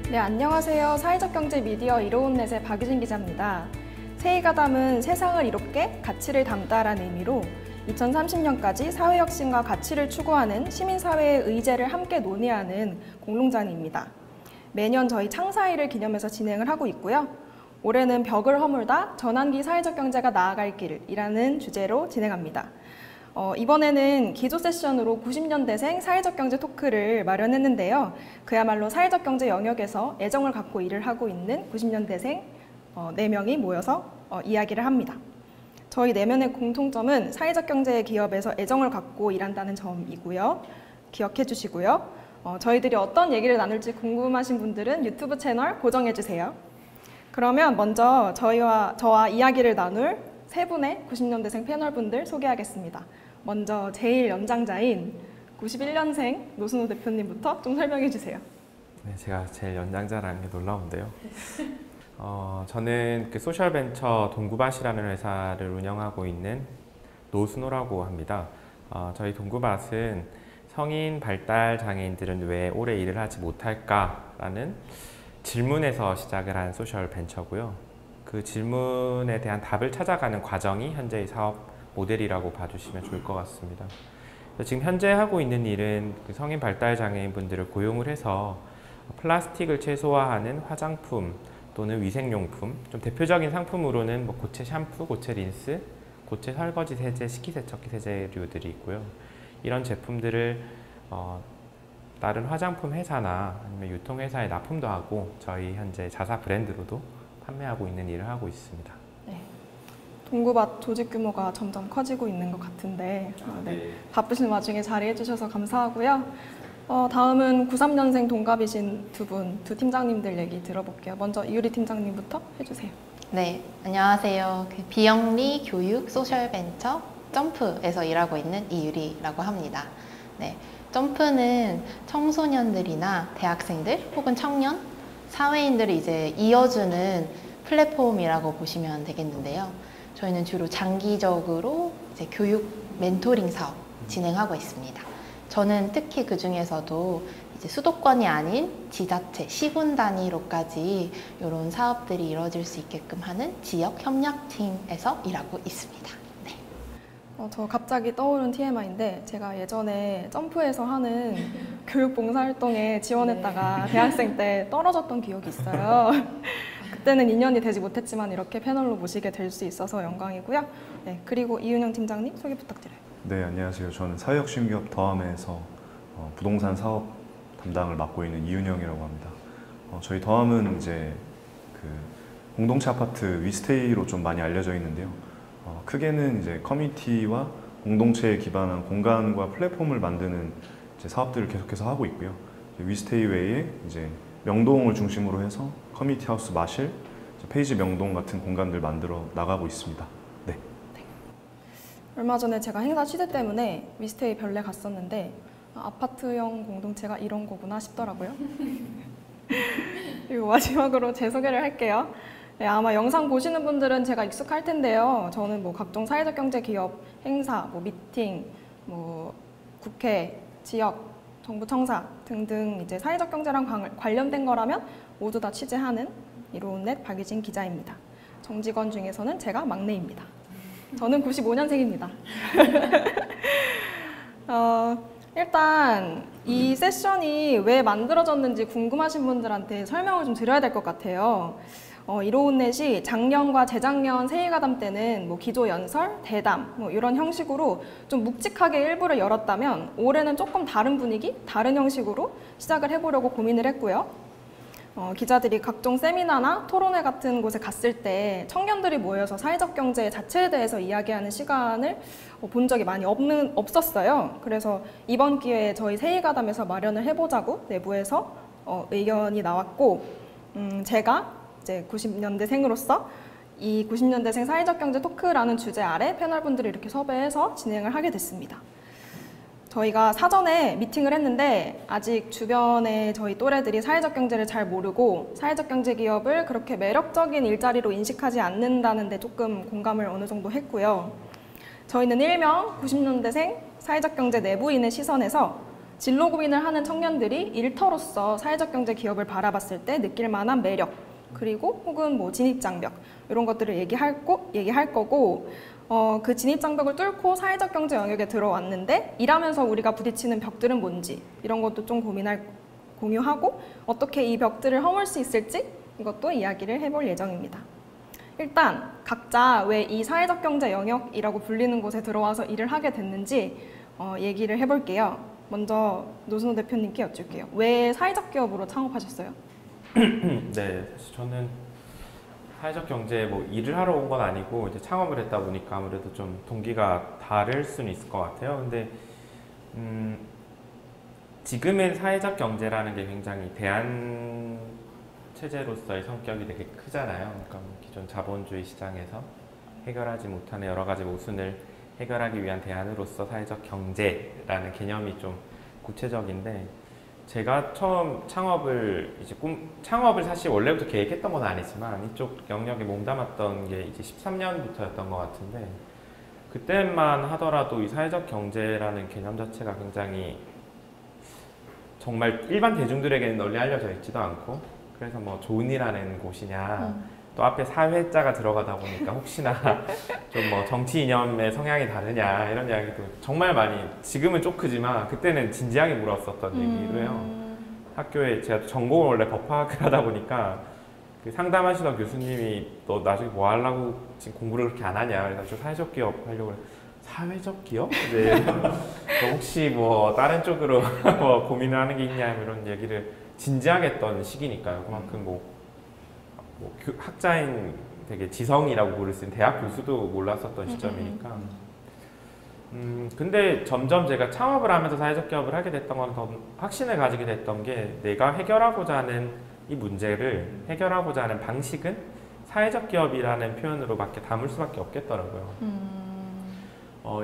네, 안녕하세요. 사회적 경제 미디어 이로운넷의 박유진 기자입니다. 새해가 담은 세상을 이롭게 가치를 담다라는 의미로 2030년까지 사회혁신과 가치를 추구하는 시민사회의 의제를 함께 논의하는 공론장입니다. 매년 저희 창사일을 기념해서 진행을 하고 있고요. 올해는 벽을 허물다 전환기 사회적 경제가 나아갈 길이라는 주제로 진행합니다. 이번에는 기조 세션으로 90년대생 사회적 경제 토크를 마련했는데요. 그야말로 사회적 경제 영역에서 애정을 갖고 일을 하고 있는 90년대생 4명이 모여서 이야기를 합니다. 저희 4명의 공통점은 사회적 경제 기업에서 애정을 갖고 일한다는 점이고요. 기억해 주시고요. 저희들이 어떤 얘기를 나눌지 궁금하신 분들은 유튜브 채널 고정해 주세요. 그러면 먼저 저와 이야기를 나눌 세 분의 90년대생 패널분들 소개하겠습니다. 먼저 제일 연장자인 91년생 노순호 대표님부터 좀 설명해 주세요. 네, 제가 제일 연장자라는 게 놀라운데요. 저는 그 소셜벤처 동구밭이라는 회사를 운영하고 있는 노순호라고 합니다. 저희 동구밭은 성인 발달 장애인들은 왜 오래 일을 하지 못할까라는 질문에서 시작을 한 소셜 벤처고요. 그 질문에 대한 답을 찾아가는 과정이 현재의 사업 모델이라고 봐주시면 좋을 것 같습니다. 지금 현재 하고 있는 일은 그 성인 발달 장애인 분들을 고용을 해서 플라스틱을 최소화하는 화장품 또는 위생용품, 좀 대표적인 상품으로는 뭐 고체 샴푸, 고체 린스, 고체 설거지 세제, 식기세척기 세제류들이 있고요. 이런 제품들을 다른 화장품 회사나 아니면 유통회사에 납품도 하고 저희 현재 자사 브랜드로도 판매하고 있는 일을 하고 있습니다. 네. 동구밭 조직 규모가 점점 커지고 있는 것 같은데 네. 바쁘신 와중에 자리해 주셔서 감사하고요. 다음은 93년생 동갑이신 두 팀장님들 얘기 들어볼게요. 먼저 이유리 팀장님부터 해주세요. 네, 안녕하세요. 비영리 교육 소셜벤처 점프에서 일하고 있는 이유리라고 합니다. 네, 점프는 청소년들이나 대학생들 혹은 청년, 사회인들을 이제 이어주는 플랫폼이라고 보시면 되겠는데요. 저희는 주로 장기적으로 이제 교육 멘토링 사업 진행하고 있습니다. 저는 특히 그 중에서도 이제 수도권이 아닌 지자체, 시군 단위로까지 이런 사업들이 이루어질 수 있게끔 하는 지역 협력팀에서 일하고 있습니다. 네. 저 갑자기 떠오른 TMI인데 제가 예전에 점프에서 하는 교육 봉사활동에 지원했다가 대학생 때 떨어졌던 기억이 있어요. 그때는 인연이 되지 못했지만 이렇게 패널로 모시게 될 수 있어서 영광이고요. 네, 그리고 이윤영 팀장님 소개 부탁드려요. 네, 안녕하세요. 저는 사회혁신기업 더함에서 부동산 사업 담당을 맡고 있는 이윤영이라고 합니다. 저희 더함은 이제 그 공동체 아파트 위스테이로 좀 많이 알려져 있는데요. 크게는 이제 커뮤니티와 공동체에 기반한 공간과 플랫폼을 만드는 이제 사업들을 계속해서 하고 있고요. 위스테이 외에 이제 명동을 중심으로 해서 커뮤니티 하우스 마실, 페이지 명동 같은 공간들 만들어 나가고 있습니다. 네. 얼마 전에 제가 행사 취재 때문에 위스테이 별내 갔었는데 아파트형 공동체가 이런 거구나 싶더라고요. 그리고 마지막으로 제 소개를 할게요. 네, 아마 영상 보시는 분들은 제가 익숙할 텐데요. 저는 뭐 각종 사회적 경제 기업 행사, 뭐 미팅, 뭐 국회, 지역, 정부 청사 등등 이제 사회적 경제랑 관련된 거라면 모두 다 취재하는 이로운넷 박유진 기자입니다. 정직원 중에서는 제가 막내입니다. 저는 95년생입니다. 일단 이 세션이 왜 만들어졌는지 궁금하신 분들한테 설명을 좀 드려야 될 것 같아요. 이로운넷이 작년과 재작년 새해가담 때는 뭐 기조연설, 대담 뭐 이런 형식으로 좀 묵직하게 일부를 열었다면 올해는 조금 다른 분위기, 다른 형식으로 시작을 해보려고 고민을 했고요. 기자들이 각종 세미나나 토론회 같은 곳에 갔을 때 청년들이 모여서 사회적 경제 자체에 대해서 이야기하는 시간을 본 적이 많이 없었어요. 그래서 이번 기회에 저희 새해가담에서 마련을 해보자고 내부에서 의견이 나왔고 제가 이제 90년대생으로서 이 90년대생 사회적 경제 토크라는 주제 아래 패널분들을 이렇게 섭외해서 진행을 하게 됐습니다. 저희가 사전에 미팅을 했는데 아직 주변에 저희 또래들이 사회적 경제를 잘 모르고 사회적 경제 기업을 그렇게 매력적인 일자리로 인식하지 않는다는 데 조금 공감을 어느 정도 했고요. 저희는 일명 90년대생 사회적 경제 내부인의 시선에서 진로 고민을 하는 청년들이 일터로서 사회적 경제 기업을 바라봤을 때 느낄 만한 매력, 그리고 혹은 뭐 진입장벽 이런 것들을 얘기할 거고, 그 진입장벽을 뚫고 사회적 경제 영역에 들어왔는데 일하면서 우리가 부딪히는 벽들은 뭔지 이런 것도 좀 공유하고 어떻게 이 벽들을 허물 수 있을지 이것도 이야기를 해볼 예정입니다. 일단 각자 왜 이 사회적 경제 영역이라고 불리는 곳에 들어와서 일을 하게 됐는지 얘기를 해볼게요. 먼저 노순호 대표님께 여쭐게요. 왜 사회적 기업으로 창업하셨어요? 네, 사실 저는 사회적 경제 뭐 일을 하러 온 건 아니고 이제 창업을 했다 보니까 아무래도 좀 동기가 다를 수는 있을 것 같아요. 근데 지금의 사회적 경제라는 게 굉장히 대안 체제로서의 성격이 되게 크잖아요. 그러니까 기존 자본주의 시장에서 해결하지 못하는 여러 가지 모순을 해결하기 위한 대안으로서 사회적 경제라는 개념이 좀 구체적인데, 제가 처음 창업을 사실 원래부터 계획했던 건 아니지만 이쪽 영역에 몸담았던 게 이제 13년부터였던 것 같은데, 그때만 하더라도 이 사회적 경제라는 개념 자체가 굉장히 정말 일반 대중들에게는 널리 알려져 있지도 않고, 그래서 뭐 좋은 일 하는 곳이냐, 또 앞에 사회자가 들어가다 보니까 혹시나 좀 뭐 정치 이념의 성향이 다르냐 이런 이야기도 정말 많이, 지금은 좀 크지만 그때는 진지하게 물었었던 얘기도 해요. 학교에 제가 전공을 원래 법학을 하다 보니까 그 상담하시던 교수님이 너 나중에 뭐 하려고 지금 공부를 그렇게 안 하냐, 그래서 저 사회적 기업 하려고 그래. 사회적 기업? 네. 너 혹시 뭐 다른 쪽으로 뭐 고민을 하는 게 있냐 이런 얘기를 진지하게 했던 시기니까요. 그만큼 뭐 학자인 되게 지성이라고 부를 수 있는 대학 교수도 몰랐었던 시점이니까. 근데 점점 제가 창업을 하면서 사회적 기업을 하게 됐던 건 더 확신을 가지게 됐던 게, 내가 해결하고자 하는 이 문제를 해결하고자 하는 방식은 사회적 기업이라는 표현으로밖에 담을 수밖에 없겠더라고요.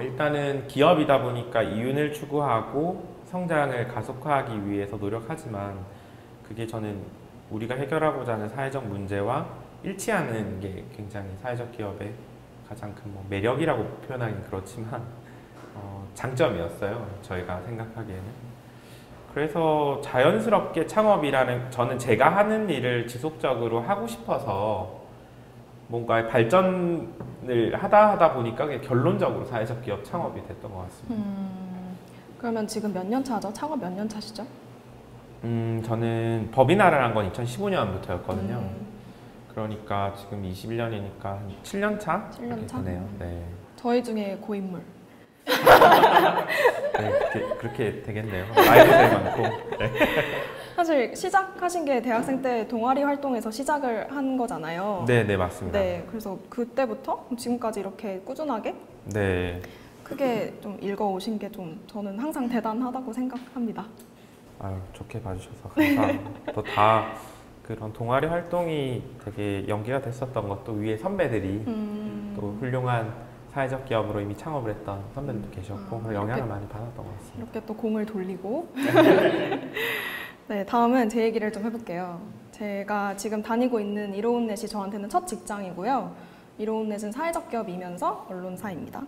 일단은 기업이다 보니까 이윤을 추구하고 성장을 가속화하기 위해서 노력하지만, 그게 저는 우리가 해결하고자 하는 사회적 문제와 일치하는 게 굉장히 사회적 기업의 가장 큰 뭐 매력이라고 표현하기는 그렇지만 장점이었어요, 저희가 생각하기에는. 그래서 자연스럽게 창업이라는, 저는 제가 하는 일을 지속적으로 하고 싶어서 뭔가 발전을 하다 보니까 그냥 결론적으로 사회적 기업 창업이 됐던 것 같습니다. 그러면 지금 몇 년 차죠? 창업 몇 년 차시죠? 저는 법인화를 한 건 2015년부터였거든요. 그러니까 지금 21년이니까 한 7년 차? 7년 차? 되네요. 네. 저희 중에 고인물. 네, 그렇게 되겠네요. 나이도 제일 많고. 네. 사실 시작하신 게 대학생 때 동아리 활동에서 시작을 한 거잖아요. 네, 네, 맞습니다. 네, 그래서 그때부터 지금까지 이렇게 꾸준하게 네. 크게 좀 읽어오신 게 좀 저는 항상 대단하다고 생각합니다. 아유, 좋게 봐주셔서 감사합니다. 또 다 그런 동아리 활동이 되게 연계가 됐었던 것도, 위에 선배들이 또 훌륭한 사회적 기업으로 이미 창업을 했던 선배들도 계셨고 영향을 많이 받았던 것 같습니다. 이렇게 또 공을 돌리고 네, 다음은 제 얘기를 좀 해볼게요. 제가 지금 다니고 있는 이로운넷이 저한테는 첫 직장이고요. 이로운넷은 사회적 기업이면서 언론사입니다.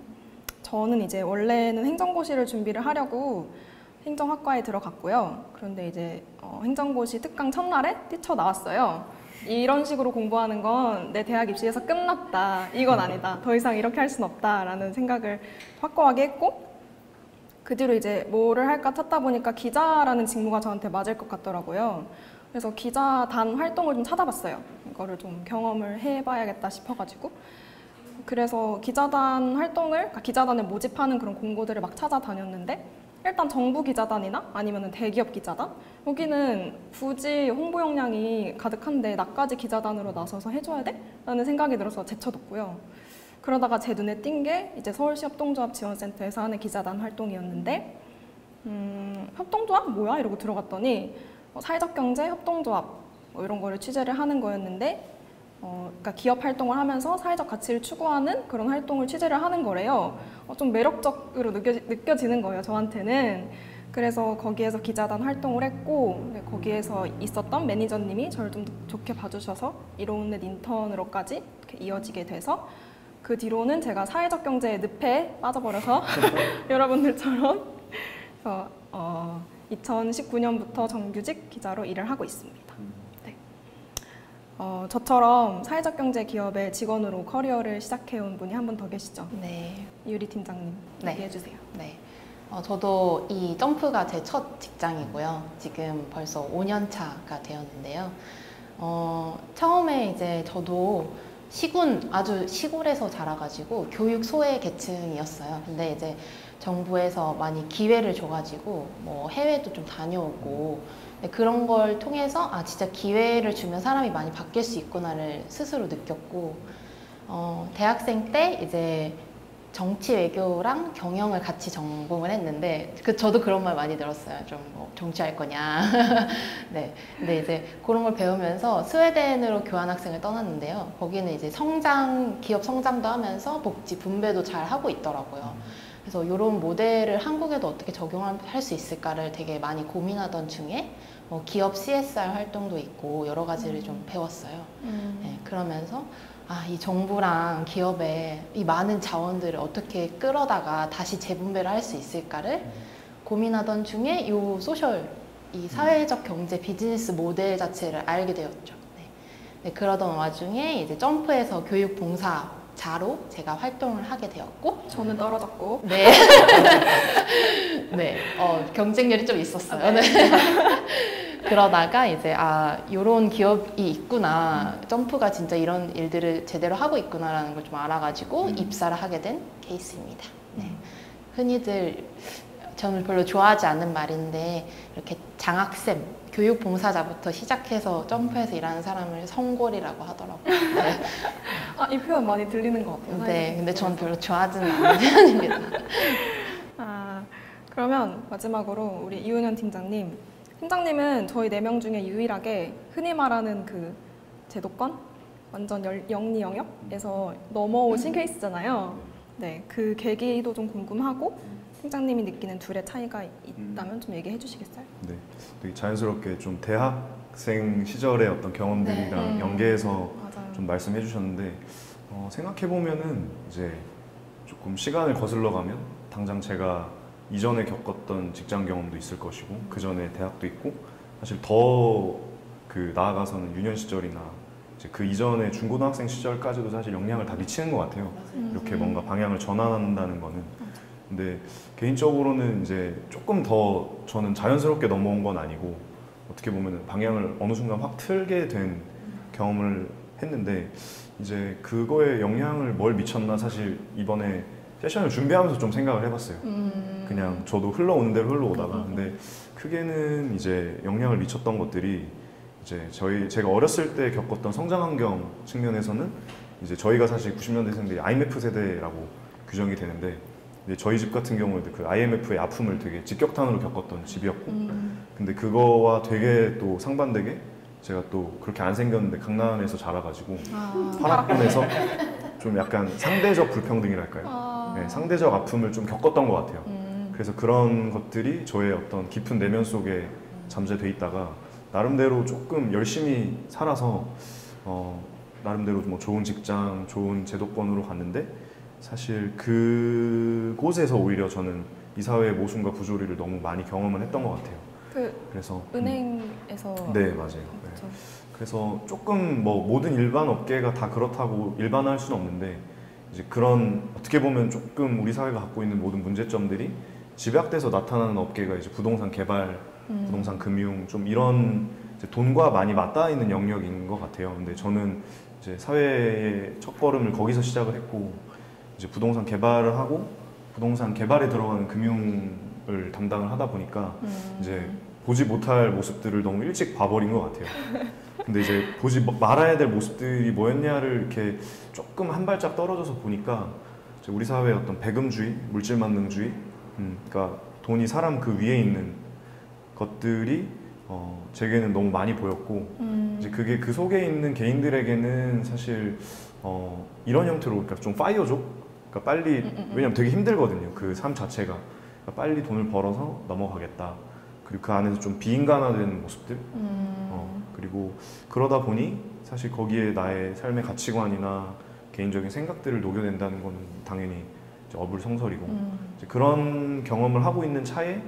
저는 이제 원래는 행정고시를 준비를 하려고 행정학과에 들어갔고요. 그런데 이제 행정고시 특강 첫날에 뛰쳐나왔어요. 이런 식으로 공부하는 건 내 대학 입시에서 끝났다, 이건 아니다, 더 이상 이렇게 할 순 없다라는 생각을 확고하게 했고, 그 뒤로 이제 뭐를 할까 찾다 보니까 기자라는 직무가 저한테 맞을 것 같더라고요. 그래서 기자단 활동을 좀 찾아봤어요. 이거를 좀 경험을 해봐야겠다 싶어가지고. 그래서 기자단 활동을, 그러니까 기자단을 모집하는 그런 공고들을 막 찾아다녔는데, 일단 정부 기자단이나 아니면 대기업 기자단, 여기는 굳이 홍보 역량이 가득한데 나까지 기자단으로 나서서 해줘야 돼? 라는 생각이 들어서 제쳐뒀고요. 그러다가 제 눈에 띈 게 이제 서울시 협동조합 지원센터에서 하는 기자단 활동이었는데, 협동조합 뭐야? 이러고 들어갔더니 사회적 경제 협동조합 뭐 이런 거를 취재를 하는 거였는데, 그러니까 기업 활동을 하면서 사회적 가치를 추구하는 그런 활동을 취재를 하는 거래요. 좀 매력적으로 느껴지는 거예요, 저한테는. 그래서 거기에서 기자단 활동을 했고, 거기에서 있었던 매니저님이 저를 좀 좋게 봐주셔서 이로운넷 인턴으로까지 이렇게 이어지게 돼서, 그 뒤로는 제가 사회적 경제의 늪에 빠져버려서 여러분들처럼 2019년부터 정규직 기자로 일을 하고 있습니다. 네. 저처럼 사회적 경제 기업의 직원으로 커리어를 시작해온 분이 한 분 더 계시죠? 네. 이유리 팀장님, 네. 얘기해 주세요. 네. 저도 이 점프가 제 첫 직장이고요. 지금 벌써 5년 차가 되었는데요. 처음에 이제 저도 아주 시골에서 자라가지고 교육 소외 계층이었어요. 근데 이제 정부에서 많이 기회를 줘가지고 뭐 해외도 좀 다녀오고 그런 걸 통해서 진짜 기회를 주면 사람이 많이 바뀔 수 있구나를 스스로 느꼈고 대학생 때 이제 정치 외교랑 경영을 같이 전공을 했는데 저도 그런 말 많이 들었어요. 좀 뭐 정치할 거냐. 네. 근데 이제 그런 걸 배우면서 스웨덴으로 교환학생을 떠났는데요. 거기는 이제 기업 성장도 하면서 복지 분배도 잘 하고 있더라고요. 그래서 이런 모델을 한국에도 어떻게 적용할 수 있을까를 되게 많이 고민하던 중에 기업 CSR 활동도 있고 여러 가지를 좀 배웠어요. 네, 그러면서 이 정부랑 기업의 이 많은 자원들을 어떻게 끌어다가 다시 재분배를 할 수 있을까를 고민하던 중에 이 이 사회적 경제 비즈니스 모델 자체를 알게 되었죠. 네. 네, 그러던 와중에 이제 점프에서 교육 봉사자로 제가 활동을 하게 되었고 저는 떨어졌고. 네. 네. 경쟁률이 좀 있었어요. 네. 그러다가 이제 이런 기업이 있구나, 점프가 진짜 이런 일들을 제대로 하고 있구나라는 걸 좀 알아가지고 입사를 하게 된 케이스입니다. 네. 흔히들 저는 별로 좋아하지 않는 말인데 이렇게 장학생, 교육 봉사자부터 시작해서 점프해서 일하는 사람을 성골이라고 하더라고요. 네. 이 표현 많이 들리는 것 같아요. 네, 근데 저는 별로 좋아하지는 않는 편입니다. 그러면 마지막으로 우리 이훈현 팀장님은 저희 4명 중에 유일하게 흔히 말하는 그 제도권? 완전 영리 영역에서 넘어오신 케이스잖아요. 네, 그 계기도 좀 궁금하고 팀장님이 느끼는 둘의 차이가 있다면 좀 얘기해 주시겠어요? 네, 되게 자연스럽게 좀 대학생 시절의 어떤 경험들이랑 연계해서 맞아요. 좀 말씀해 주셨는데 생각해 보면은 이제 조금 시간을 거슬러 가면 당장 제가 이전에 겪었던 직장 경험도 있을 것이고 그 전에 대학도 있고 사실 더 나아가서는 유년 시절이나 이제 그 이전에 중고등학생 시절까지도 사실 영향을 다 미치는 것 같아요. 이렇게 뭔가 방향을 전환한다는 거는. 근데 개인적으로는 이제 조금 더 저는 자연스럽게 넘어온 건 아니고 어떻게 보면 방향을 어느 순간 확 틀게 된 경험을 했는데 이제 그거에 영향을 뭘 미쳤나 사실 이번에 세션을 준비하면서 좀 생각을 해봤어요. 그냥 저도 흘러오는 대로 흘러오다가 근데 크게는 이제 영향을 미쳤던 것들이 이제 제가 어렸을 때 겪었던 성장 환경 측면에서는 이제 저희가 사실 90년대생들이 IMF 세대라고 규정이 되는데 저희 집 같은 경우에도 그 IMF의 아픔을 되게 직격탄으로 겪었던 집이었고 근데 그거와 되게 또 상반되게 제가 또 그렇게 안 생겼는데 강남에서 자라가지고 파락군에서 좀 약간 상대적 불평등이랄까요? 네, 상대적 아픔을 좀 겪었던 것 같아요. 그래서 그런 것들이 저의 어떤 깊은 내면 속에 잠재돼 있다가 나름대로 조금 열심히 살아서 나름대로 뭐 좋은 직장, 좋은 제도권으로 갔는데 사실 그곳에서 오히려 저는 이 사회의 모순과 부조리를 너무 많이 경험을 했던 것 같아요. 그래서 은행에서 네, 맞아요. 네. 그래서 조금 뭐 모든 일반 업계가 다 그렇다고 일반화할 수는 없는데 이제 그런 어떻게 보면 조금 우리 사회가 갖고 있는 모든 문제점들이 집약돼서 나타나는 업계가 이제 부동산 개발, 부동산 금융 좀 이런 이제 돈과 많이 맞닿아 있는 영역인 것 같아요. 근데 저는 이제 사회의 첫걸음을 거기서 시작을 했고 이제 부동산 개발을 하고 부동산 개발에 들어가는 금융을 담당을 하다 보니까 이제 보지 못할 모습들을 너무 일찍 봐버린 것 같아요. 근데 이제 보지 말아야 될 모습들이 뭐였냐를 이렇게 조금 한 발짝 떨어져서 보니까 이제 우리 사회의 어떤 배금주의, 물질만능주의, 그러니까 돈이 사람 그 위에 있는 것들이 제게는 너무 많이 보였고 이제 그게 그 속에 있는 개인들에게는 사실 이런 형태로 그러니까 좀 파이어족, 그러니까 빨리 왜냐면 되게 힘들거든요. 그 삶 자체가 그러니까 빨리 돈을 벌어서 넘어가겠다. 그리고 그 안에서 좀 비인간화되는 모습들. 그리고 그러다 보니 사실 거기에 나의 삶의 가치관이나 개인적인 생각들을 녹여낸다는 건 당연히 이제 어불성설이고 이제 그런 경험을 하고 있는 차에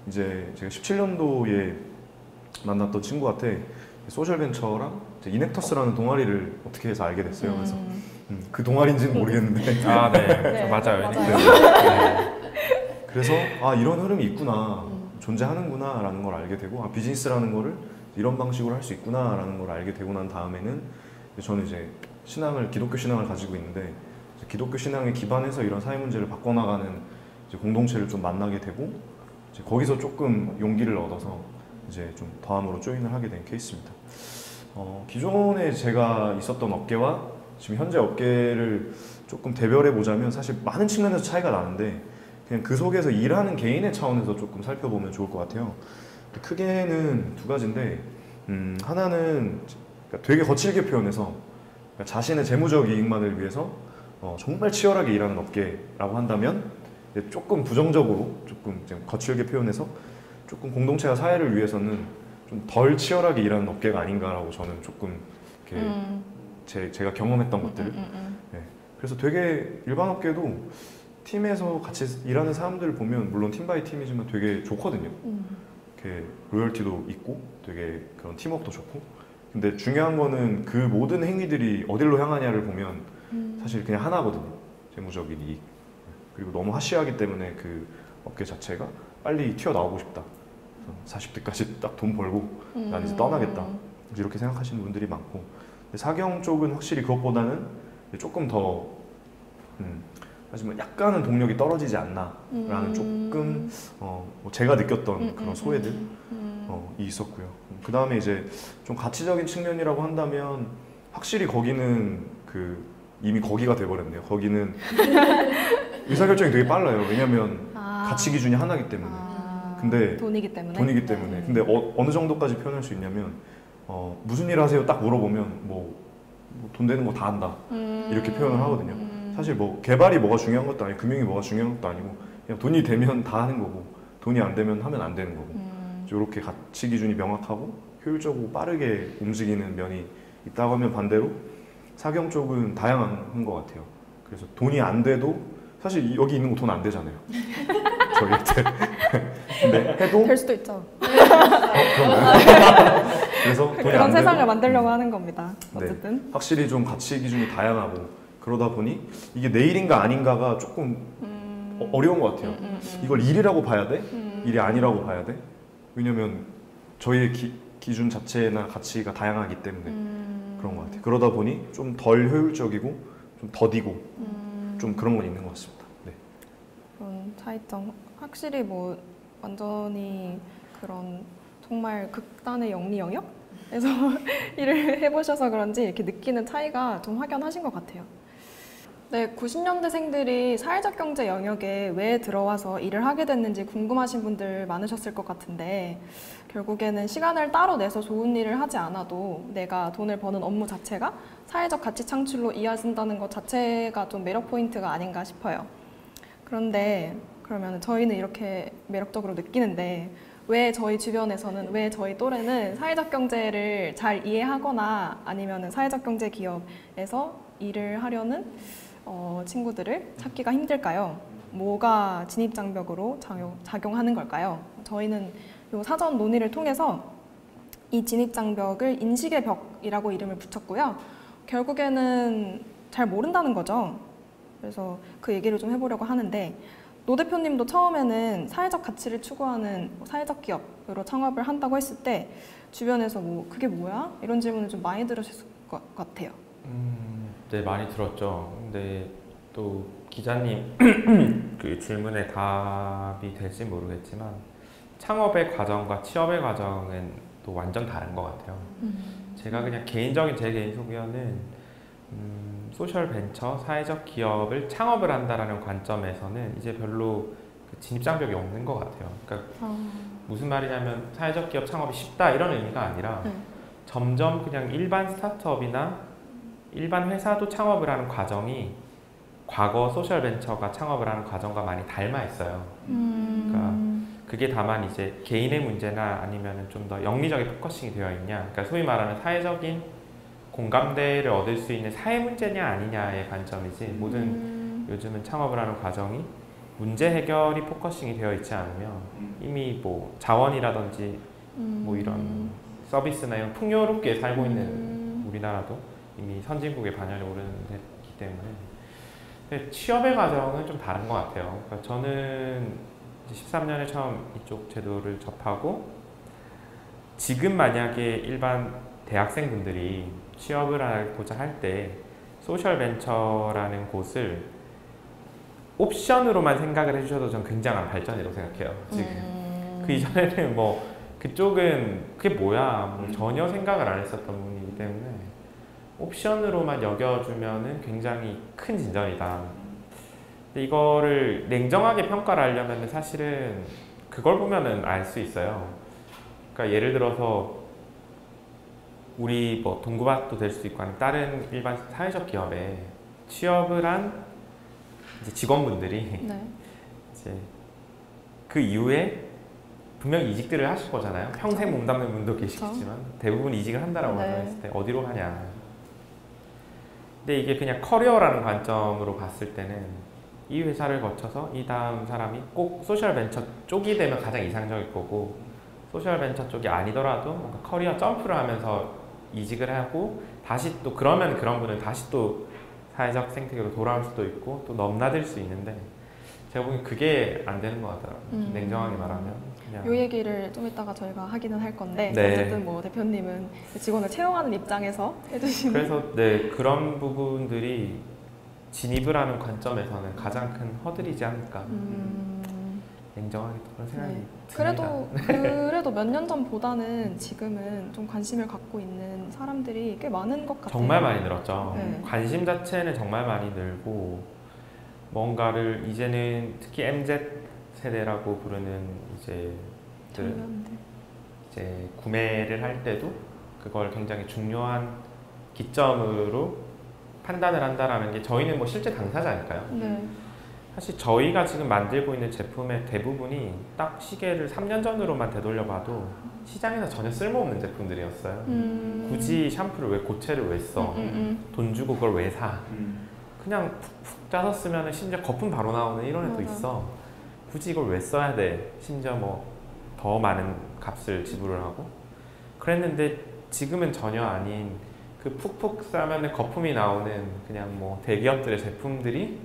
이제 제가 17년도에 만났던 친구한테 소셜벤처랑 이넥터스라는 동아리를 어떻게 해서 알게 됐어요. 그래서 그 동아리인지는 모르겠는데 아, 네. 네, 맞아요. 맞아요. 그래서 아 이런 흐름이 있구나, 존재하는구나 라는 걸 알게 되고, 아 비즈니스라는 거를 이런 방식으로 할 수 있구나 라는 걸 알게 되고 난 다음에는 저는 이제 신앙을, 기독교 신앙을 가지고 있는데, 기독교 신앙에 기반해서 이런 사회 문제를 바꿔나가는 이제 공동체를 좀 만나게 되고, 이제 거기서 조금 용기를 얻어서 이제 좀 더함으로 조인을 하게 된 케이스입니다. 기존에 제가 있었던 업계와 지금 현재 업계를 조금 대별해 보자면 사실 많은 측면에서 차이가 나는데, 그냥 그 속에서 일하는 개인의 차원에서 조금 살펴보면 좋을 것 같아요. 크게는 두 가지인데, 하나는 되게 거칠게 표현해서 자신의 재무적 이익만을 위해서 정말 치열하게 일하는 업계라고 한다면, 조금 부정적으로 조금 거칠게 표현해서 조금 공동체와 사회를 위해서는 좀 덜 치열하게 일하는 업계가 아닌가라고 저는 조금 이렇게 제가 경험했던 것들. 네. 그래서 되게 일반 업계도 팀에서 같이 일하는 사람들을 보면 물론 팀 바이 팀이지만 되게 좋거든요. 이렇게 로열티도 있고 되게 그런 팀워크도 좋고. 근데 중요한 거는 그 모든 행위들이 어디로 향하냐를 보면 사실 그냥 하나거든요. 재무적인 이익. 그리고 너무 하시하기 때문에 그 업계 자체가 빨리 튀어나오고 싶다. 40대까지 딱 돈 벌고 난 이제 떠나겠다. 이렇게 생각하시는 분들이 많고, 사경 쪽은 확실히 그것보다는 조금 더 하지만 약간은 동력이 떨어지지 않나라는 조금 뭐 제가 느꼈던 그런 소외들이 있었고요. 그 다음에 이제 좀 가치적인 측면이라고 한다면 확실히 거기는 이미 거기가 돼버렸네요. 거기는 의사결정이 되게 빨라요. 왜냐하면 가치 기준이 하나이기 때문에. 근데 돈이기 때문에. 근데 어느 정도까지 표현할 수 있냐면 무슨 일 하세요? 딱 물어보면 뭐 돈 되는 거 다 한다. 이렇게 표현을 하거든요. 사실 뭐 개발이 뭐가 중요한 것도 아니고 금융이 뭐가 중요한 것도 아니고 그냥 돈이 되면 다 하는 거고 돈이 안 되면 하면 안 되는 거고 이렇게 가치 기준이 명확하고 효율적으로 빠르게 움직이는 면이 있다고 하면, 반대로 사경 쪽은 다양한 것 같아요. 그래서 돈이 안 돼도 사실 여기 있는 거 돈 안 되잖아요. 저희한테. 근데 해도 될 수도 있죠. 그래서 돈이 그런 안 세상을 돼도 만들려고 하는 겁니다. 어쨌든. 네, 확실히 좀 가치 기준이 다양하고 그러다 보니 이게 내 일인가 아닌가가 조금 어려운 것 같아요. 이걸 일이라고 봐야 돼? 일이 아니라고 봐야 돼? 왜냐면 저희의 기준 자체나 가치가 다양하기 때문에 그런 것 같아요. 그러다 보니 좀 덜 효율적이고 좀 더디고 좀 그런 건 있는 것 같습니다. 네. 그런 차이점. 확실히 뭐 완전히 그런 정말 극단의 영리 영역에서 일을 해보셔서 그런지 이렇게 느끼는 차이가 좀 확연하신 것 같아요. 네, 90년대생들이 사회적 경제 영역에 왜 들어와서 일을 하게 됐는지 궁금하신 분들 많으셨을 것 같은데, 결국에는 시간을 따로 내서 좋은 일을 하지 않아도 내가 돈을 버는 업무 자체가 사회적 가치 창출로 이어진다는 것 자체가 좀 매력 포인트가 아닌가 싶어요. 그런데 그러면 저희는 이렇게 매력적으로 느끼는데, 왜 저희 주변에서는, 왜 저희 또래는 사회적 경제를 잘 이해하거나 아니면 사회적 경제 기업에서 일을 하려는 친구들을 찾기가 힘들까요? 뭐가 진입장벽으로 작용하는 걸까요? 저희는 이 사전 논의를 통해서 이 진입장벽을 인식의 벽이라고 이름을 붙였고요. 결국에는 잘 모른다는 거죠. 그래서 그 얘기를 좀 해보려고 하는데, 노 대표님도 처음에는 사회적 가치를 추구하는 사회적 기업으로 창업을 한다고 했을 때 주변에서 뭐 그게 뭐야? 이런 질문을 좀 많이 들으셨을 것 같아요. 네, 많이 들었죠. 근데 또 기자님 그 질문에 답이 될지 모르겠지만 창업의 과정과 취업의 과정은 또 완전 다른 것 같아요. 제가 그냥 제 개인 소견은 소셜 벤처, 사회적 기업을 창업을 한다라는 관점에서는 이제 별로 그 진입장벽이 없는 것 같아요. 그러니까 무슨 말이냐면 사회적 기업 창업이 쉽다 이런 의미가 아니라 점점 그냥 일반 스타트업이나 일반 회사도 창업을 하는 과정이 과거 소셜 벤처가 창업을 하는 과정과 많이 닮아 있어요. 그러니까 그게 다만 이제 개인의 문제나 아니면 좀 더 영리적인 포커싱이 되어 있냐, 그러니까 소위 말하는 사회적인 공감대를 얻을 수 있는 사회 문제냐 아니냐의 관점이지, 모든 요즘은 창업을 하는 과정이 문제 해결이 포커싱이 되어 있지 않으면 이미 뭐 자원이라든지 뭐 이런 서비스나 이런 풍요롭게 살고 있는 우리나라도 이미 선진국의 반열에 오르기 때문에. 근데 취업의 과정은 좀 다른 것 같아요. 그러니까 저는 13년에 처음 이쪽 제도를 접하고 지금 만약에 일반 대학생분들이 취업을 하고자 할 때 소셜벤처라는 곳을 옵션으로만 생각을 해주셔도 전 굉장한 발전이라고 생각해요. 지금 그 이전에는 뭐 그쪽은 그게 뭐야 뭐 전혀 생각을 안 했었던 부분이기 때문에 옵션으로만 여겨주면은 굉장히 큰 진전이다. 근데 이거를 냉정하게 평가를 하려면 사실은 그걸 보면은 알 수 있어요. 그러니까 예를 들어서 우리 뭐 동구밭도 될 수도 있고 아니면 다른 일반 사회적 기업에 취업을 한 이제 직원분들이 네. 이제 그 이후에 분명 이직들을 하실 거잖아요. 평생 몸담는 분도 계시겠지만 대부분 이직을 한다라고 네. 말했을 때 어디로 가냐. 근데 이게 그냥 커리어라는 관점으로 봤을 때는 이 회사를 거쳐서 이 다음 사람이 꼭 소셜벤처 쪽이 되면 가장 이상적일 거고 소셜벤처 쪽이 아니더라도 뭔가 커리어 점프를 하면서 이직을 하고 다시 또 그러면 그런 분은 다시 또 사회적 생태계로 돌아올 수도 있고 또 넘나들 수 있는데 제가 보기엔 그게 안 되는 것 같더라고요. 냉정하게 말하면 그냥 이 얘기를 좀 이따가 저희가 하기는 할 건데 네. 어쨌든 뭐 대표님은 직원을 채용하는 입장에서 해주시는 그래서 네 그런 부분들이 진입을 하는 관점에서는 가장 큰 허들이지 않을까 냉정하게 그런 생각이 네. 듭니다. 그래도 몇 년 전보다는 지금은 좀 관심을 갖고 있는 사람들이 꽤 많은 것 같아요. 정말 많이 늘었죠. 네. 관심 자체는 정말 많이 늘고 뭔가를 이제는 특히 MZ 세대라고 부르는 이제 구매를 할 때도 그걸 굉장히 중요한 기점으로 판단을 한다라는 게 저희는 뭐 실제 당사자니까요. 네. 사실 저희가 지금 만들고 있는 제품의 대부분이 딱 시계를 3년 전으로만 되돌려봐도 시장에서 전혀 쓸모없는 제품들이었어요. 굳이 샴푸를 왜 고체를 왜 써? 돈 주고 그걸 왜 사? 그냥 푹푹 짜서 쓰면 심지어 거품 바로 나오는 이런 애도 맞아. 있어. 굳이 이걸 왜 써야 돼? 심지어 뭐 더 많은 값을 지불을 하고 그랬는데 지금은 전혀 아닌 그 푹푹 싸면 거품이 나오는 그냥 뭐 대기업들의 제품들이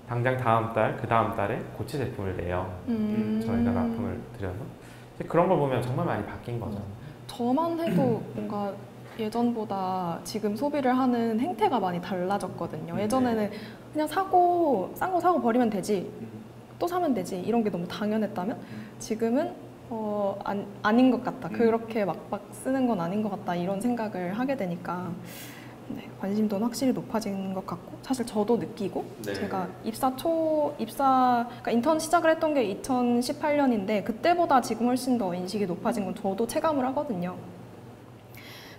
당장 다음 달, 그 다음 달에 고체 제품을 내요. 저희가 납품을 드려서 그런 걸 보면 정말 많이 바뀐 거죠. 저만 해도 뭔가 예전보다 지금 소비를 하는 행태가 많이 달라졌거든요. 예전에는 그냥 싼 거 사고 버리면 되지, 또 사면 되지 이런 게 너무 당연했다면 지금은 아닌 것 같다. 그렇게 막막 쓰는 건 아닌 것 같다. 이런 생각을 하게 되니까 네, 관심도는 확실히 높아진 것 같고 사실 저도 느끼고 제가 그러니까 인턴 시작을 했던 게 2018년인데 그때보다 지금 훨씬 더 인식이 높아진 건 저도 체감을 하거든요.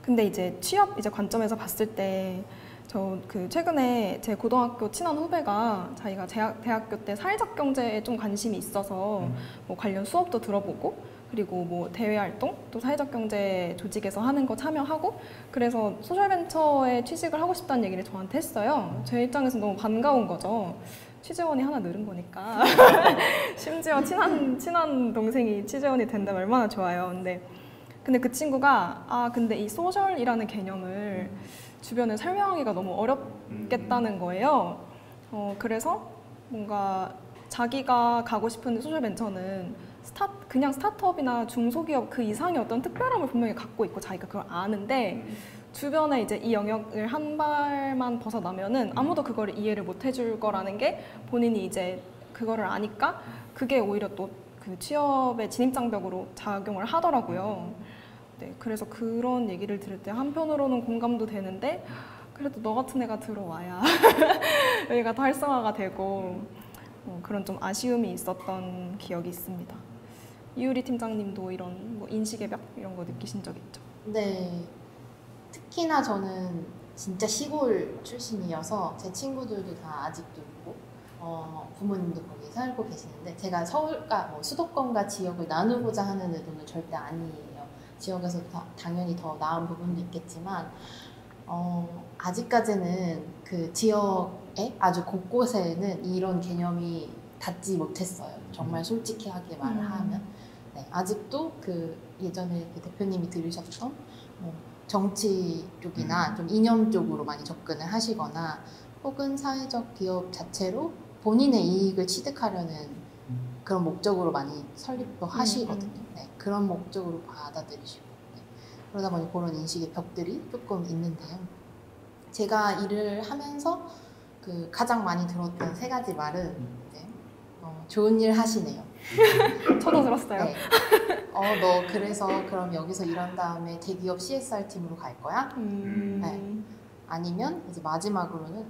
근데 이제 취업 관점에서 봤을 때 저 최근에 제 고등학교 친한 후배가 자기가 대학교 때 사회적 경제에 좀 관심이 있어서 뭐 관련 수업도 들어보고 그리고 뭐 대외 활동 또 사회적 경제 조직에서 하는 거 참여하고 그래서 소셜벤처에 취직을 하고 싶다는 얘기를 저한테 했어요. 제 입장에서 너무 반가운 거죠. 취재원이 하나 늘은 거니까 심지어 친한 동생이 취재원이 된다면 얼마나 좋아요. 근데 그 친구가 근데 이 소셜이라는 개념을 주변에 설명하기가 너무 어렵겠다는 거예요. 그래서 뭔가 자기가 가고 싶은 소셜벤처는 그냥 스타트업이나 중소기업 그 이상의 어떤 특별함을 분명히 갖고 있고 자기가 그걸 아는데 주변에 이제 이 영역을 한 발만 벗어나면은 아무도 그거를 이해를 못 해줄 거라는 게 본인이 이제 그거를 아니까 그게 오히려 또 그 취업의 진입장벽으로 작용을 하더라고요. 네, 그래서 그런 얘기를 들을 때 한편으로는 공감도 되는데 그래도 너 같은 애가 들어와야 여기가 더 활성화가 되고 그런 좀 아쉬움이 있었던 기억이 있습니다. 이유리 팀장님도 이런 뭐 인식의 벽 이런 거 느끼신 적 있죠? 네. 특히나 저는 진짜 시골 출신이어서 제 친구들도 다 아직도 있고 부모님도 거기 살고 계시는데 제가 서울과 수도권과 지역을 나누고자 하는 의도는 절대 아니에요. 지역에서 당연히 더 나은 부분도 있겠지만 아직까지는 그 지역의 아주 곳곳에는 이런 개념이 닿지 못했어요. 정말 솔직하게 말을 하면. 네, 아직도 그 예전에 그 대표님이 들으셨던 뭐 정치 쪽이나 좀 이념 쪽으로 많이 접근을 하시거나 혹은 사회적 기업 자체로 본인의 이익을 취득하려는 그런 목적으로 많이 설립도 하시거든요. 네, 그런 목적으로 받아들이시고 네. 그러다 보니 그런 인식의 벽들이 조금 있는데요. 제가 일을 하면서 그 가장 많이 들었던 세 가지 말은 이제 좋은 일 하시네요. 저도 들었어요. 네. 너 그래서 그럼 여기서 일한 다음에 대기업 CSR 팀으로 갈 거야? 네. 아니면 이제 마지막으로는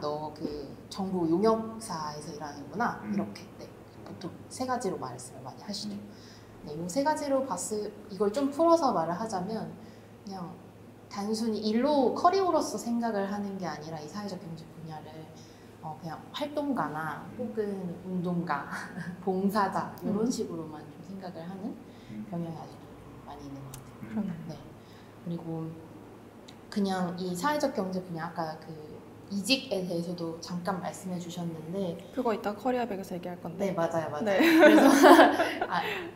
너 그 정부 용역사에서 일하는구나 이렇게 네. 보통 세 가지로 말씀을 많이 하시죠. 네, 이 세 가지로 이걸 좀 풀어서 말을 하자면 그냥 단순히 일로 커리어로서 생각을 하는 게 아니라 이 사회적 경제 분야를 그냥 활동가나 혹은 운동가, 봉사자 이런 식으로만 좀 생각을 하는 경향이 아직도 좀 많이 있는 것 같아요. 네. 그리고 그냥 이 사회적 경제 분야 아까 그 이직에 대해서도 잠깐 말씀해 주셨는데 그거 이따 커리어백에서 얘기할 건데. 네 맞아요. 네. 그래서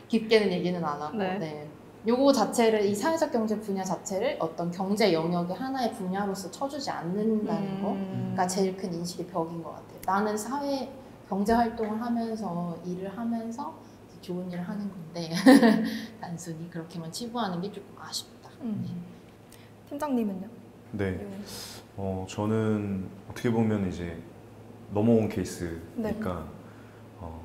깊게는 얘기는 안 하고 네. 네. 요거 자체를 이 사회적 경제 분야 자체를 어떤 경제 영역의 하나의 분야로서 쳐주지 않는다는 거가 제일 큰 인식의 벽인 것 같아요. 나는 사회 경제 활동을 하면서 일을 하면서 좋은 일을 하는 건데 단순히 그렇게만 치부하는 게 조금 아쉽다. 네. 팀장님은요? 네. 저는 어떻게 보면 이제 넘어온 케이스니까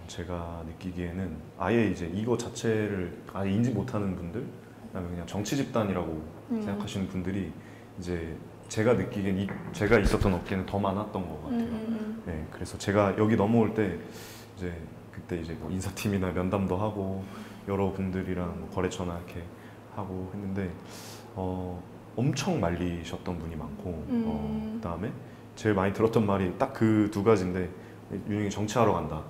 제가 느끼기에는 아예 이제 이거 자체를 아예 인지 못하는 분들, 그다음에 그냥 정치 집단이라고 생각하시는 분들이 이제 제가 느끼기엔 제가 있었던 업계는 더 많았던 것 같아요. 네, 그래서 제가 여기 넘어올 때 이제 그때 이제 뭐 인사팀이나 면담도 하고 여러 분들이랑 거래처나 이렇게 하고 했는데 엄청 말리셨던 분이 많고 그다음에 제일 많이 들었던 말이 딱 그 두 가지인데 윤영이 정치하러 간다.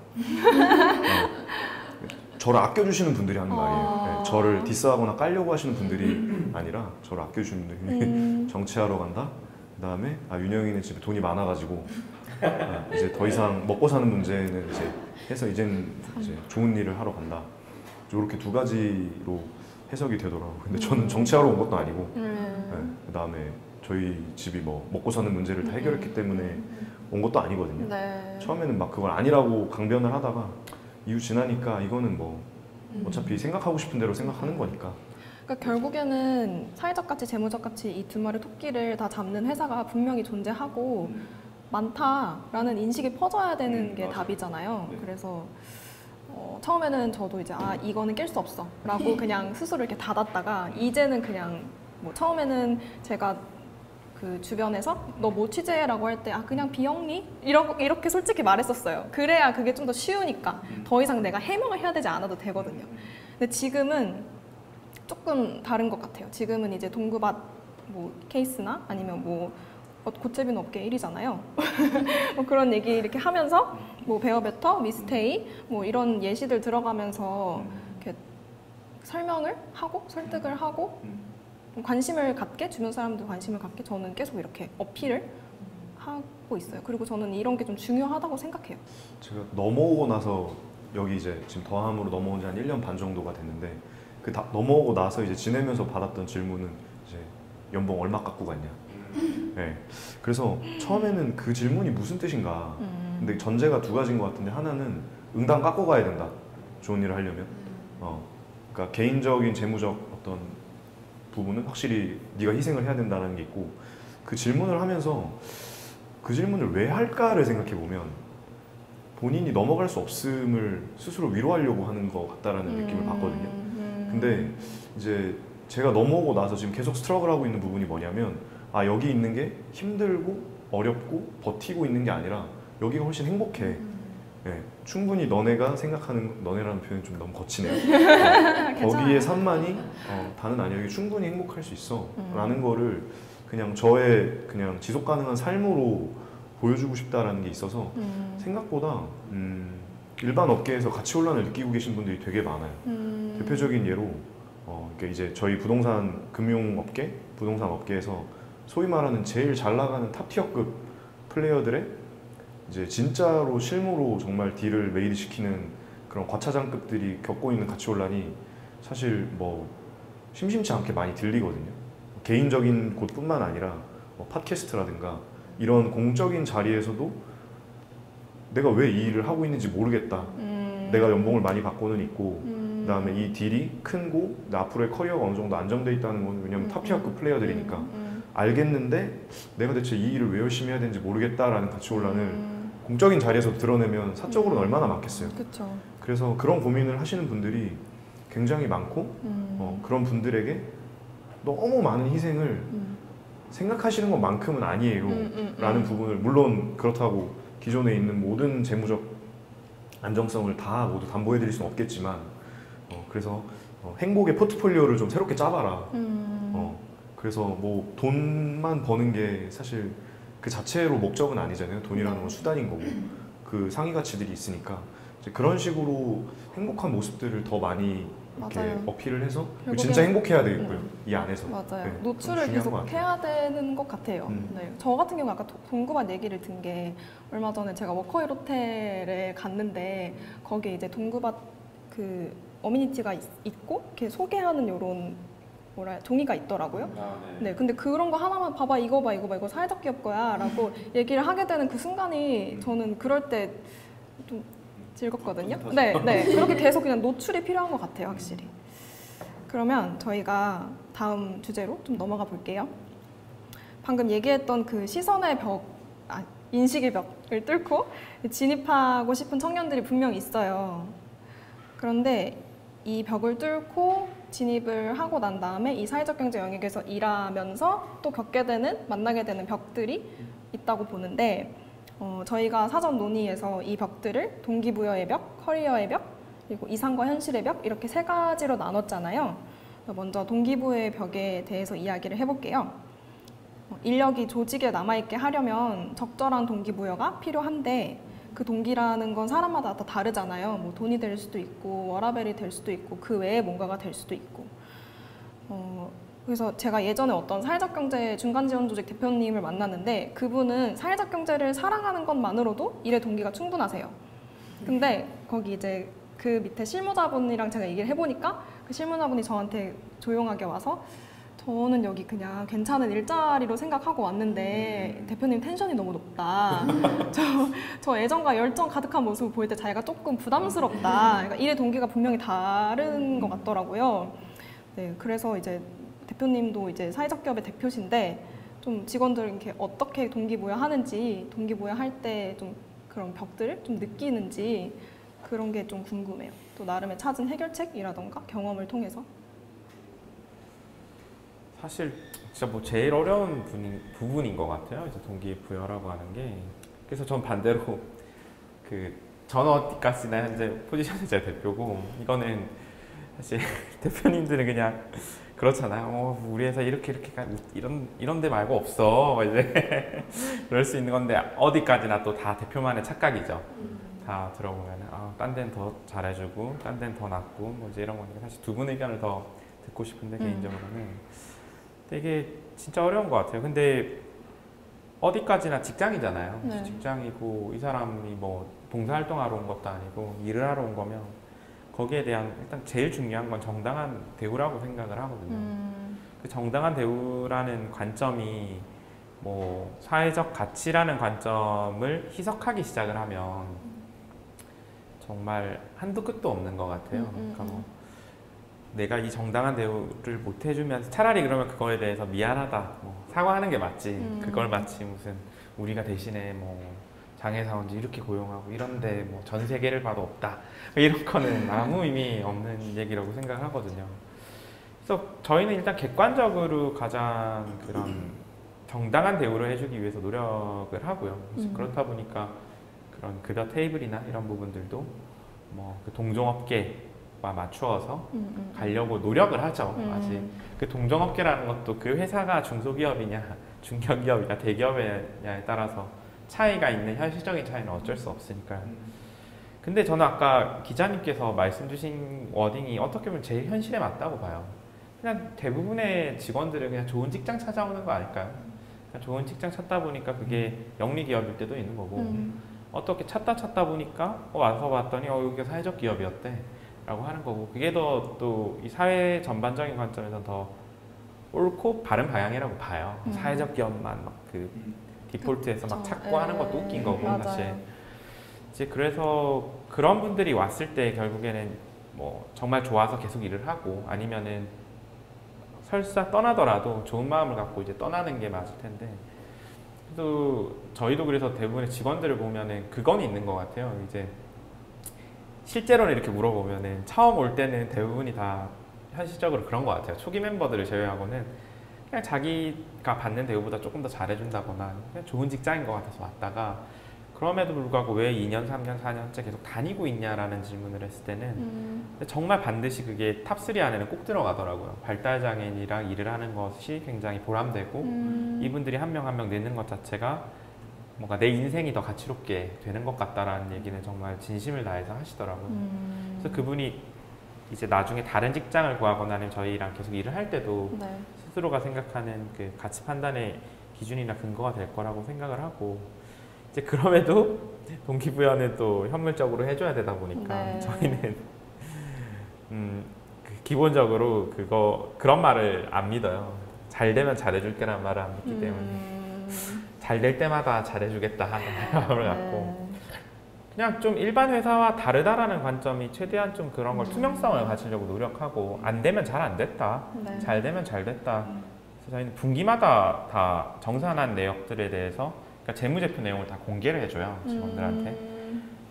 저를 아껴주시는 분들이 하는 말이에요. 네, 저를 디스하거나 깔려고 하시는 분들이 아니라 저를 아껴주시는 분들이 정치하러 간다. 그다음에 윤영이는 집에 돈이 많아가지고 이제 더 이상 먹고 사는 문제는 이제 해서 이제는 이제 좋은 일을 하러 간다. 이렇게 두 가지로 해석이 되더라고요. 근데 저는 정치하러 온 것도 아니고 네, 그다음에 저희 집이 뭐 먹고 사는 문제를 다 해결했기 때문에 온 것도 아니거든요. 네. 처음에는 막 그걸 아니라고 강변을 하다가 이후 지나니까 이거는 뭐 어차피 생각하고 싶은 대로 생각하는 거니까. 그러니까 결국에는 사회적 가치, 재무적 가치 이 두 마리 토끼를 다 잡는 회사가 분명히 존재하고 많다라는 인식이 퍼져야 되는 게 맞아요. 답이잖아요. 네. 그래서 처음에는 저도 이제 이거는 깰 수 없어 라고 그냥 스스로 이렇게 닫았다가 이제는 그냥 뭐 처음에는 제가 그 주변에서 너 뭐 취재라고 할 때 그냥 비영리? 이렇게 솔직히 말했었어요. 그래야 그게 좀 더 쉬우니까 더 이상 내가 해명을 해야 되지 않아도 되거든요. 근데 지금은 조금 다른 것 같아요. 지금은 이제 동구밭 뭐 케이스나 아니면 뭐 고채빈 업계 1위잖아요. 뭐 그런 얘기 이렇게 하면서 뭐 베어베터, 위스테이 뭐 이런 예시들 들어가면서 이렇게 설명을 하고 설득을 하고 관심을 갖게 주변 사람들 관심을 갖게 저는 계속 이렇게 어필을 하고 있어요. 그리고 저는 이런 게 좀 중요하다고 생각해요. 제가 넘어오고 나서 여기 이제 지금 더함으로 넘어온 지 한 1년 반 정도가 됐는데 그 넘어오고 나서 이제 지내면서 받았던 질문은 이제 연봉 얼마 깎고 갔냐. 네. 그래서 처음에는 그 질문이 무슨 뜻인가. 근데 전제가 두 가지인 것 같은데 하나는 응당 깎고 가야 된다. 좋은 일을 하려면. 그러니까 개인적인 재무적 어떤 부분은 확실히 네가 희생을 해야 된다는 게 있고 그 질문을 하면서 그 질문을 왜 할까를 생각해 보면 본인이 넘어갈 수 없음을 스스로 위로하려고 하는 것 같다라는 느낌을 받거든요. 근데 이제 제가 넘어오고 나서 지금 계속 스트러글하고 있는 부분이 뭐냐면 여기 있는 게 힘들고 어렵고 버티고 있는 게 아니라 여기가 훨씬 행복해. 네, 충분히 너네가 생각하는 너네라는 표현이 좀 너무 거치네요. 거기에 산만이 다는 아니야. 여기 충분히 행복할 수 있어. 라는 거를 그냥 저의 그냥 지속 가능한 삶으로 보여주고 싶다라는 게 있어서 생각보다 일반 업계에서 가치 혼란을 느끼고 계신 분들이 되게 많아요. 대표적인 예로 그러니까 이제 저희 부동산 금융업계, 부동산 업계에서 소위 말하는 제일 잘 나가는 탑티어급 플레이어들의 이제 진짜로 실무로 정말 딜을 메이드 시키는 그런 과차장급들이 겪고 있는 가치혼란이 사실 뭐 심심치 않게 많이 들리거든요. 개인적인 곳뿐만 아니라 뭐 팟캐스트라든가 이런 공적인 자리에서도 내가 왜 이 일을 하고 있는지 모르겠다. 내가 연봉을 많이 받고는 있고 그다음에 이 딜이 큰고 앞으로의 커리어가 어느 정도 안정돼 있다는 건 왜냐면 탑티어급 플레이어들이니까 알겠는데 내가 대체 이 일을 왜 열심히 해야 되는지 모르겠다라는 가치혼란을 공적인 자리에서 드러내면 사적으로는 얼마나 많겠어요. 그렇죠. 그래서 그런 고민을 하시는 분들이 굉장히 많고 그런 분들에게 너무 많은 희생을 생각하시는 것만큼은 아니에요 라는 부분을 물론 그렇다고 기존에 있는 모든 재무적 안정성을 다 모두 담보해 드릴 수는 없겠지만 그래서 행복의 포트폴리오를 좀 새롭게 짜봐라. 그래서 뭐 돈만 버는 게 사실 그 자체로 목적은 아니잖아요. 돈이라는 건 수단인 거고 그 상위 가치들이 있으니까 이제 그런 식으로 행복한 모습들을 더 많이 이렇게 맞아요. 어필을 해서 결국엔- 진짜 행복해야 되겠고요. 이 안에서. 맞아요. 네, 노출을 중요한 계속 것 같아요. 해야 되는 것 같아요. 네. 저 같은 경우 아까 동구밭 얘기를 든 게 얼마 전에 제가 워커힐 호텔에 갔는데 거기에 이제 동구밭 그 어미니티가 있고 이렇게 소개하는 요런 종이가 있더라고요. 네, 근데 그런 거 하나만 봐봐 이거 봐 이거 사회적 기업 거야라고 얘기를 하게 되는 그 순간이 저는 그럴 때 좀 즐겁거든요. 네, 그렇게 계속 그냥 노출이 필요한 것 같아요, 확실히. 그러면 저희가 다음 주제로 좀 넘어가 볼게요. 방금 얘기했던 그 시선의 벽, 인식의 벽을 뚫고 진입하고 싶은 청년들이 분명 있어요. 그런데 이 벽을 뚫고 진입을 하고 난 다음에 이 사회적 경제 영역에서 일하면서 또 겪게 되는, 만나게 되는 벽들이 있다고 보는데 저희가 사전 논의에서 이 벽들을 동기부여의 벽, 커리어의 벽, 그리고 이상과 현실의 벽 이렇게 세 가지로 나눴잖아요. 먼저 동기부여의 벽에 대해서 이야기를 해볼게요. 인력이 조직에 남아있게 하려면 적절한 동기부여가 필요한데 그 동기라는 건 사람마다 다 다르잖아요. 뭐 돈이 될 수도 있고 워라밸이 될 수도 있고 그 외에 뭔가가 될 수도 있고 그래서 제가 예전에 어떤 사회적 경제 중간 지원 조직 대표님을 만났는데 그분은 사회적 경제를 사랑하는 것만으로도 일의 동기가 충분하세요. 근데 거기 이제 그 밑에 실무자분이랑 제가 얘기를 해보니까 그 실무자분이 저한테 조용하게 와서 저는 여기 그냥 괜찮은 일자리로 생각하고 왔는데 대표님 텐션이 너무 높다. 저 애정과 열정 가득한 모습을 보일 때 자기가 조금 부담스럽다. 그러니까 일의 동기가 분명히 다른 것 같더라고요. 네, 그래서 이제 대표님도 이제 사회적 기업의 대표신데 좀 직원들 이렇게 어떻게 동기부여하는지, 동기부여할 때 좀 그런 벽들을 좀 느끼는지 그런 게 좀 궁금해요. 또 나름의 찾은 해결책이라던가 경험을 통해서. 사실 진짜 뭐 제일 어려운 부분인 것 같아요. 이제 동기부여라고 하는 게. 그래서 전 반대로 전 어디까지나 현재 포지션이 제 대표고 이거는 사실 대표님들은 그냥 그렇잖아요. 우리 회사 이렇게 이런 데 말고 없어. 이제 그럴 수 있는 건데 어디까지나 또 다 대표만의 착각이죠. 다 들어보면 딴 데는 더 잘해주고 딴 데는 더 낫고 뭐 이제 이런 거니까 사실 두 분 의견을 더 듣고 싶은데 개인적으로는 되게 진짜 어려운 것 같아요. 근데 어디까지나 직장이잖아요. 네. 직장이고 이 사람이 뭐 봉사활동하러 온 것도 아니고 일을 하러 온 거면 거기에 대한 일단 제일 중요한 건 정당한 대우라고 생각을 하거든요. 그 정당한 대우라는 관점이 뭐 사회적 가치라는 관점을 희석하기 시작을 하면 정말 한도 끝도 없는 것 같아요. 그러니까 뭐 내가 이 정당한 대우를 못 해주면 차라리 그러면 그거에 대해서 미안하다, 뭐 사과하는 게 맞지. 그걸 마치 무슨 우리가 대신에 뭐 장애사원들 이렇게 고용하고 이런데 뭐 전 세계를 봐도 없다. 이런 거는 아무 의미 없는 얘기라고 생각을 하거든요. 그래서 저희는 일단 객관적으로 가장 그런 정당한 대우를 해주기 위해서 노력을 하고요. 그래서 그렇다 보니까 그런 급여 테이블이나 이런 부분들도 뭐 그 동종업계와 맞추어서 가려고 노력을 하죠. 아직 그 동종업계라는 것도 그 회사가 중소기업이냐, 중견기업이냐, 대기업이냐에 따라서 차이가 있는 현실적인 차이는 어쩔 수 없으니까요. 근데 저는 아까 기자님께서 말씀 주신 워딩이 어떻게 보면 제일 현실에 맞다고 봐요. 그냥 대부분의 직원들은 그냥 좋은 직장 찾아오는 거 아닐까요? 그냥 좋은 직장 찾다 보니까 그게 영리 기업일 때도 있는 거고 어떻게 찾다 보니까 와서 봤더니 여기가 사회적 기업이었대 라고 하는 거고, 그게 더 또 이 사회 전반적인 관점에서 더 옳고 바른 방향이라고 봐요. 사회적 기업만 막 그 디폴트해서 막 그쵸. 찾고 하는 것도 웃긴 거고 맞아요. 사실. 이제 그래서 그런 분들이 왔을 때 결국에는 뭐 정말 좋아서 계속 일을 하고, 아니면은 설사 떠나더라도 좋은 마음을 갖고 이제 떠나는 게 맞을 텐데, 또 저희도 그래서 대부분의 직원들을 보면은 그건 있는 것 같아요. 이제 실제로는 이렇게 물어보면은 처음 올 때는 대부분이 다 현실적으로 그런 것 같아요. 초기 멤버들을 제외하고는 그냥 자기가 받는 대우보다 조금 더 잘해준다거나 그냥 좋은 직장인 것 같아서 왔다가, 그럼에도 불구하고 왜 2년, 3년, 4년째 계속 다니고 있냐라는 질문을 했을 때는 정말 반드시 그게 탑3 안에는 꼭 들어가더라고요. 발달장애인이랑 일을 하는 것이 굉장히 보람되고 이분들이 한 명 한 명 내는 것 자체가 뭔가 내 인생이 더 가치롭게 되는 것 같다라는 얘기는 정말 진심을 다해서 하시더라고요. 그래서 그분이 이제 나중에 다른 직장을 구하거나 아니면 저희랑 계속 일을 할 때도 네. 스스로가 생각하는 그 가치 판단의 기준이나 근거가 될 거라고 생각을 하고, 이제 그럼에도 동기부여는 또 현물적으로 해줘야 되다 보니까 네. 저희는 기본적으로 그런 말을 안 믿어요. 잘 되면 잘해줄 게라는 말을 안 믿기 때문에 잘 될 때마다 잘해주겠다 하는 마음을 갖고 그냥 좀 일반 회사와 다르다라는 관점이 최대한 좀 그런 걸 투명성을 가지려고 노력하고, 안 되면 잘 안 됐다, 네. 잘 되면 잘 됐다. 그래서 저희는 분기마다 다 정산한 내역들에 대해서, 그러니까 재무제표 내용을 다 공개를 해줘요, 직원들한테.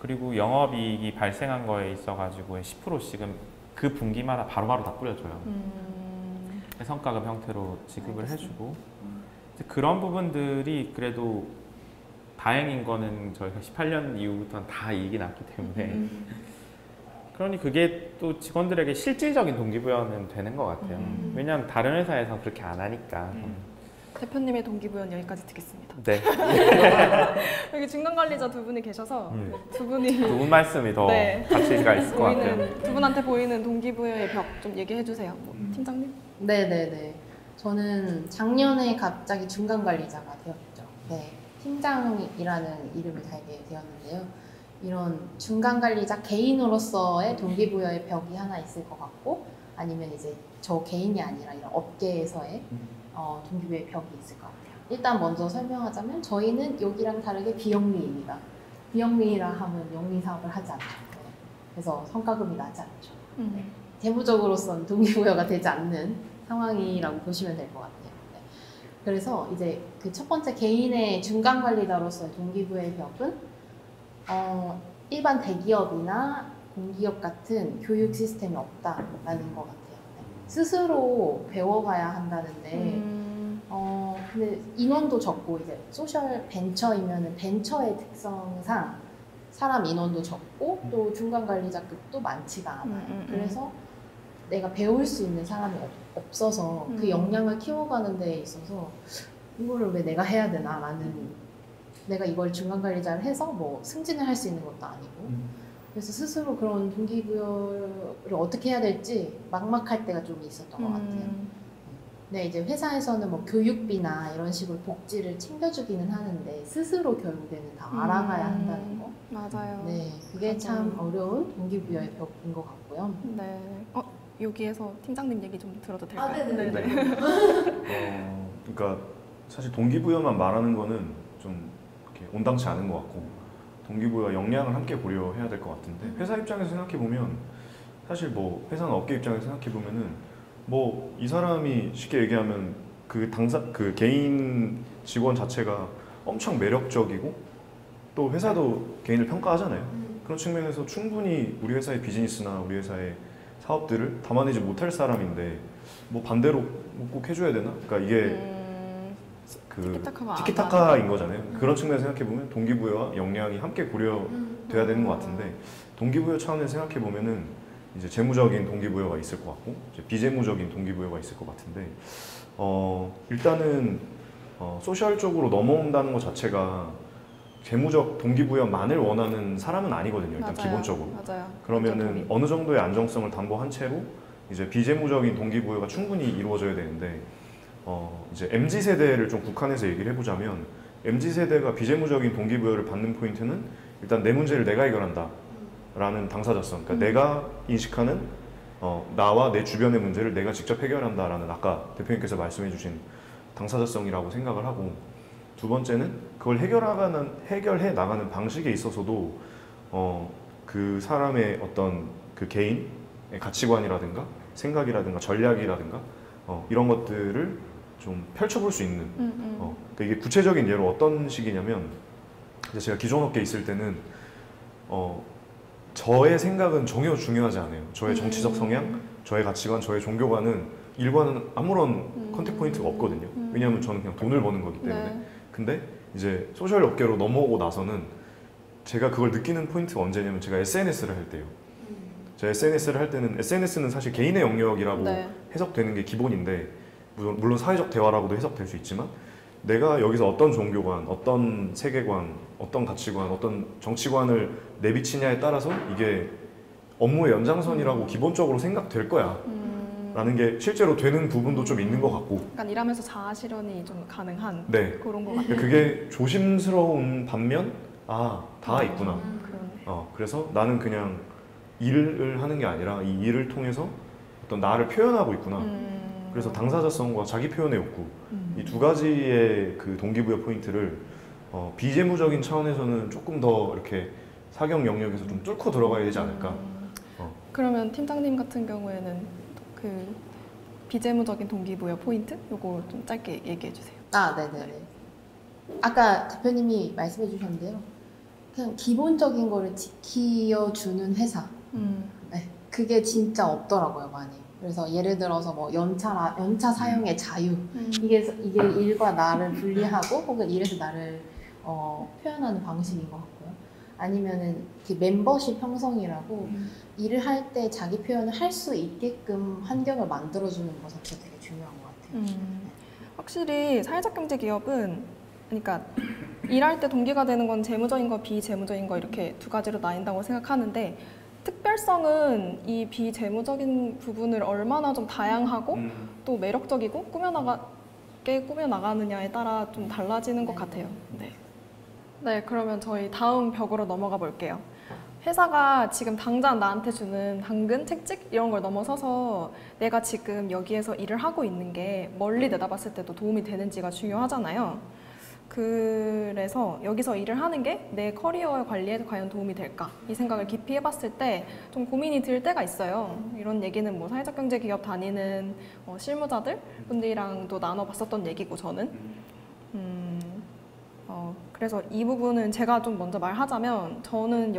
그리고 영업이익이 발생한 거에 있어가지고 10%씩은 그 분기마다 바로바로 다 뿌려줘요. 성과급 형태로 지급을 해주고, 이제 그런 부분들이 그래도 다행인 거는 저희가 18년 이후부터는 다 이익이 났기 때문에 그러니 그게 또 직원들에게 실질적인 동기부여는 되는 것 같아요. 왜냐하면 다른 회사에서 그렇게 안 하니까. 대표님의 동기부여는 여기까지 듣겠습니다. 네. 여기 중간관리자 두 분이 계셔서 두 분이 두 분 말씀이 더 네. 가치가 있을 것 같아요. 두 분한테 보이는 동기부여의 벽 좀 얘기해 주세요. 뭐, 팀장님? 네네네. 저는 작년에 갑자기 중간 관리자가 되었죠. 네. 팀장이라는 이름을 달게 되었는데요. 이런 중간 관리자 개인으로서의 동기부여의 벽이 하나 있을 것 같고, 아니면 이제 저 개인이 아니라 이런 업계에서의 동기부여의 벽이 있을 것 같아요. 일단 먼저 설명하자면 저희는 여기랑 다르게 비영리입니다. 비영리라 하면 영리 사업을 하지 않죠. 네. 그래서 성과급이 나지 않죠. 네. 재무적으로선 동기부여가 되지 않는 상황이라고 보시면 될 것 같아요. 네. 그래서 이제 그 첫 번째 개인의 중간 관리자로서의 동기부여의 벽은 일반 대기업이나 공기업 같은 교육 시스템이 없다라는 것 같아요. 네. 스스로 배워가야 한다는데 근데 인원도 적고, 이제 소셜 벤처이면은 벤처의 특성상 사람 인원도 적고 또 중간 관리자급도 많지가 않아요. 그래서 내가 배울 수 있는 사람이 없어서 그 역량을 키워가는 데 있어서 이거를 왜 내가 해야 되나 라는, 내가 이걸 중간 관리자를 해서 뭐 승진을 할 수 있는 것도 아니고, 그래서 스스로 그런 동기부여를 어떻게 해야 될지 막막할 때가 좀 있었던 것 같아요. 네, 이제 회사에서는 뭐 교육비나 이런 식으로 복지를 챙겨주기는 하는데 스스로 결국에는 다 알아가야 한다는 거. 맞아요. 네, 그게 맞아요. 참 어려운 동기부여의 벽인 것 같고요. 네. 여기에서 팀장님 얘기 좀 들어도 될까요? 네네. 그러니까 사실 동기부여만 말하는 거는 좀 이렇게 온당치 않은 것 같고, 동기부여와 역량을 함께 고려해야 될 것 같은데, 회사 입장에서 생각해 보면 사실 뭐 회사나 업계 입장에서 생각해 보면은 뭐 이 사람이 쉽게 얘기하면 그 개인 직원 자체가 엄청 매력적이고 또 회사도 개인을 평가하잖아요. 그런 측면에서 충분히 우리 회사의 비즈니스나 우리 회사의 사업들을 담아내지 못할 사람인데 뭐 반대로 꼭 해줘야 되나? 그러니까 이게 티키타카인 거잖아요. 그런 측면에서 생각해 보면 동기부여와 역량이 함께 고려돼야 되는 것 같은데, 동기부여 차원에서 생각해 보면은 이제 재무적인 동기부여가 있을 것 같고, 이제 비재무적인 동기부여가 있을 것 같은데, 일단은 소셜 쪽으로 넘어온다는 것 자체가 재무적 동기부여만을 원하는 사람은 아니거든요. 일단 맞아요. 기본적으로. 맞아요. 그러면은 어느 정도의 안정성을 담보한 채로 이제 비재무적인 동기부여가 충분히 이루어져야 되는데, 이제 MZ 세대를 좀 국한해서 얘기를 해보자면, MZ 세대가 비재무적인 동기부여를 받는 포인트는 일단 내 문제를 내가 해결한다 라는 당사자성, 그러니까 내가 인식하는 나와 내 주변의 문제를 내가 직접 해결한다 라는 아까 대표님께서 말씀해 주신 당사자성이라고 생각을 하고, 두 번째는 그걸 해결해 나가는 방식에 있어서도 그 사람의 어떤 그 개인의 가치관이라든가 생각이라든가 전략이라든가 이런 것들을 좀 펼쳐볼 수 있는 그러니까 이게 구체적인 예로 어떤 식이냐면, 이제 제가 기존 업계에 있을 때는 저의 생각은 전혀 중요하지 않아요. 저의 정치적 성향, 저의 가치관, 저의 종교관은 일과는 아무런 컨택 포인트가 없거든요. 왜냐하면 저는 그냥 돈을 버는 거기 때문에. 네. 근데 이제 소셜 업계로 넘어오고 나서는 제가 그걸 느끼는 포인트가 언제냐면, 제가 SNS를 할 때요. 제가 SNS를 할 때는, SNS는 사실 개인의 영역이라고 네. 해석되는 게 기본인데, 물론 사회적 대화라고도 해석될 수 있지만, 내가 여기서 어떤 종교관, 어떤 세계관, 어떤 가치관, 어떤 정치관을 내비치냐에 따라서 이게 업무의 연장선이라고 기본적으로 생각될 거야 라는 게 실제로 되는 부분도 좀 있는 것 같고, 약간 일하면서 자아 실현이 좀 가능한 네, 그런 것 같아요. 그게 조심스러운 반면 다 있구나. 그러네. 그래서 나는 그냥 일을 하는 게 아니라 이 일을 통해서 어떤 나를 표현하고 있구나. 그래서 당사자성과 자기 표현의 욕구, 이 두 가지의 그 동기부여 포인트를 비재무적인 차원에서는 조금 더 이렇게 사경 영역에서 좀 뚫고 들어가야 되지 않을까. 그러면 팀장님 같은 경우에는 그 비재무적인 동기부여 포인트? 요거 좀 짧게 얘기해 주세요. 네네네. 아까 대표님이 말씀해 주셨는데요. 그냥 기본적인 거를 지켜주는 회사. 네, 그게 진짜 없더라고요, 많이. 그래서 예를 들어서 뭐 연차 사용의 자유. 이게 일과 나를 분리하고 혹은 일에서 나를 표현하는 방식인 것 같고요. 아니면은 멤버십 형성이라고 일을 할 때 자기 표현을 할 수 있게끔 환경을 만들어주는 것 자체가 되게 중요한 것 같아요. 확실히 사회적 경제 기업은, 그러니까 일할 때 동기가 되는 건 재무적인 거, 비재무적인 거 이렇게 두 가지로 나뉜다고 생각하는데, 특별성은 이 비재무적인 부분을 얼마나 좀 다양하고 또 매력적이고 꾸며나가느냐에 따라 좀 달라지는 것 같아요. 네, 그러면 저희 다음 벽으로 넘어가 볼게요. 회사가 지금 당장 나한테 주는 당근, 책찍 이런 걸 넘어서서 내가 지금 여기에서 일을 하고 있는 게 멀리 내다봤을 때도 도움이 되는지가 중요하잖아요. 그래서 여기서 일을 하는 게 내 커리어 관리에 과연 도움이 될까? 이 생각을 깊이 해봤을 때 좀 고민이 들 때가 있어요. 이런 얘기는 뭐 사회적 경제 기업 다니는 실무자들 분들이랑도 나눠봤었던 얘기고, 저는. 그래서 이 부분은 제가 좀 먼저 말하자면, 저는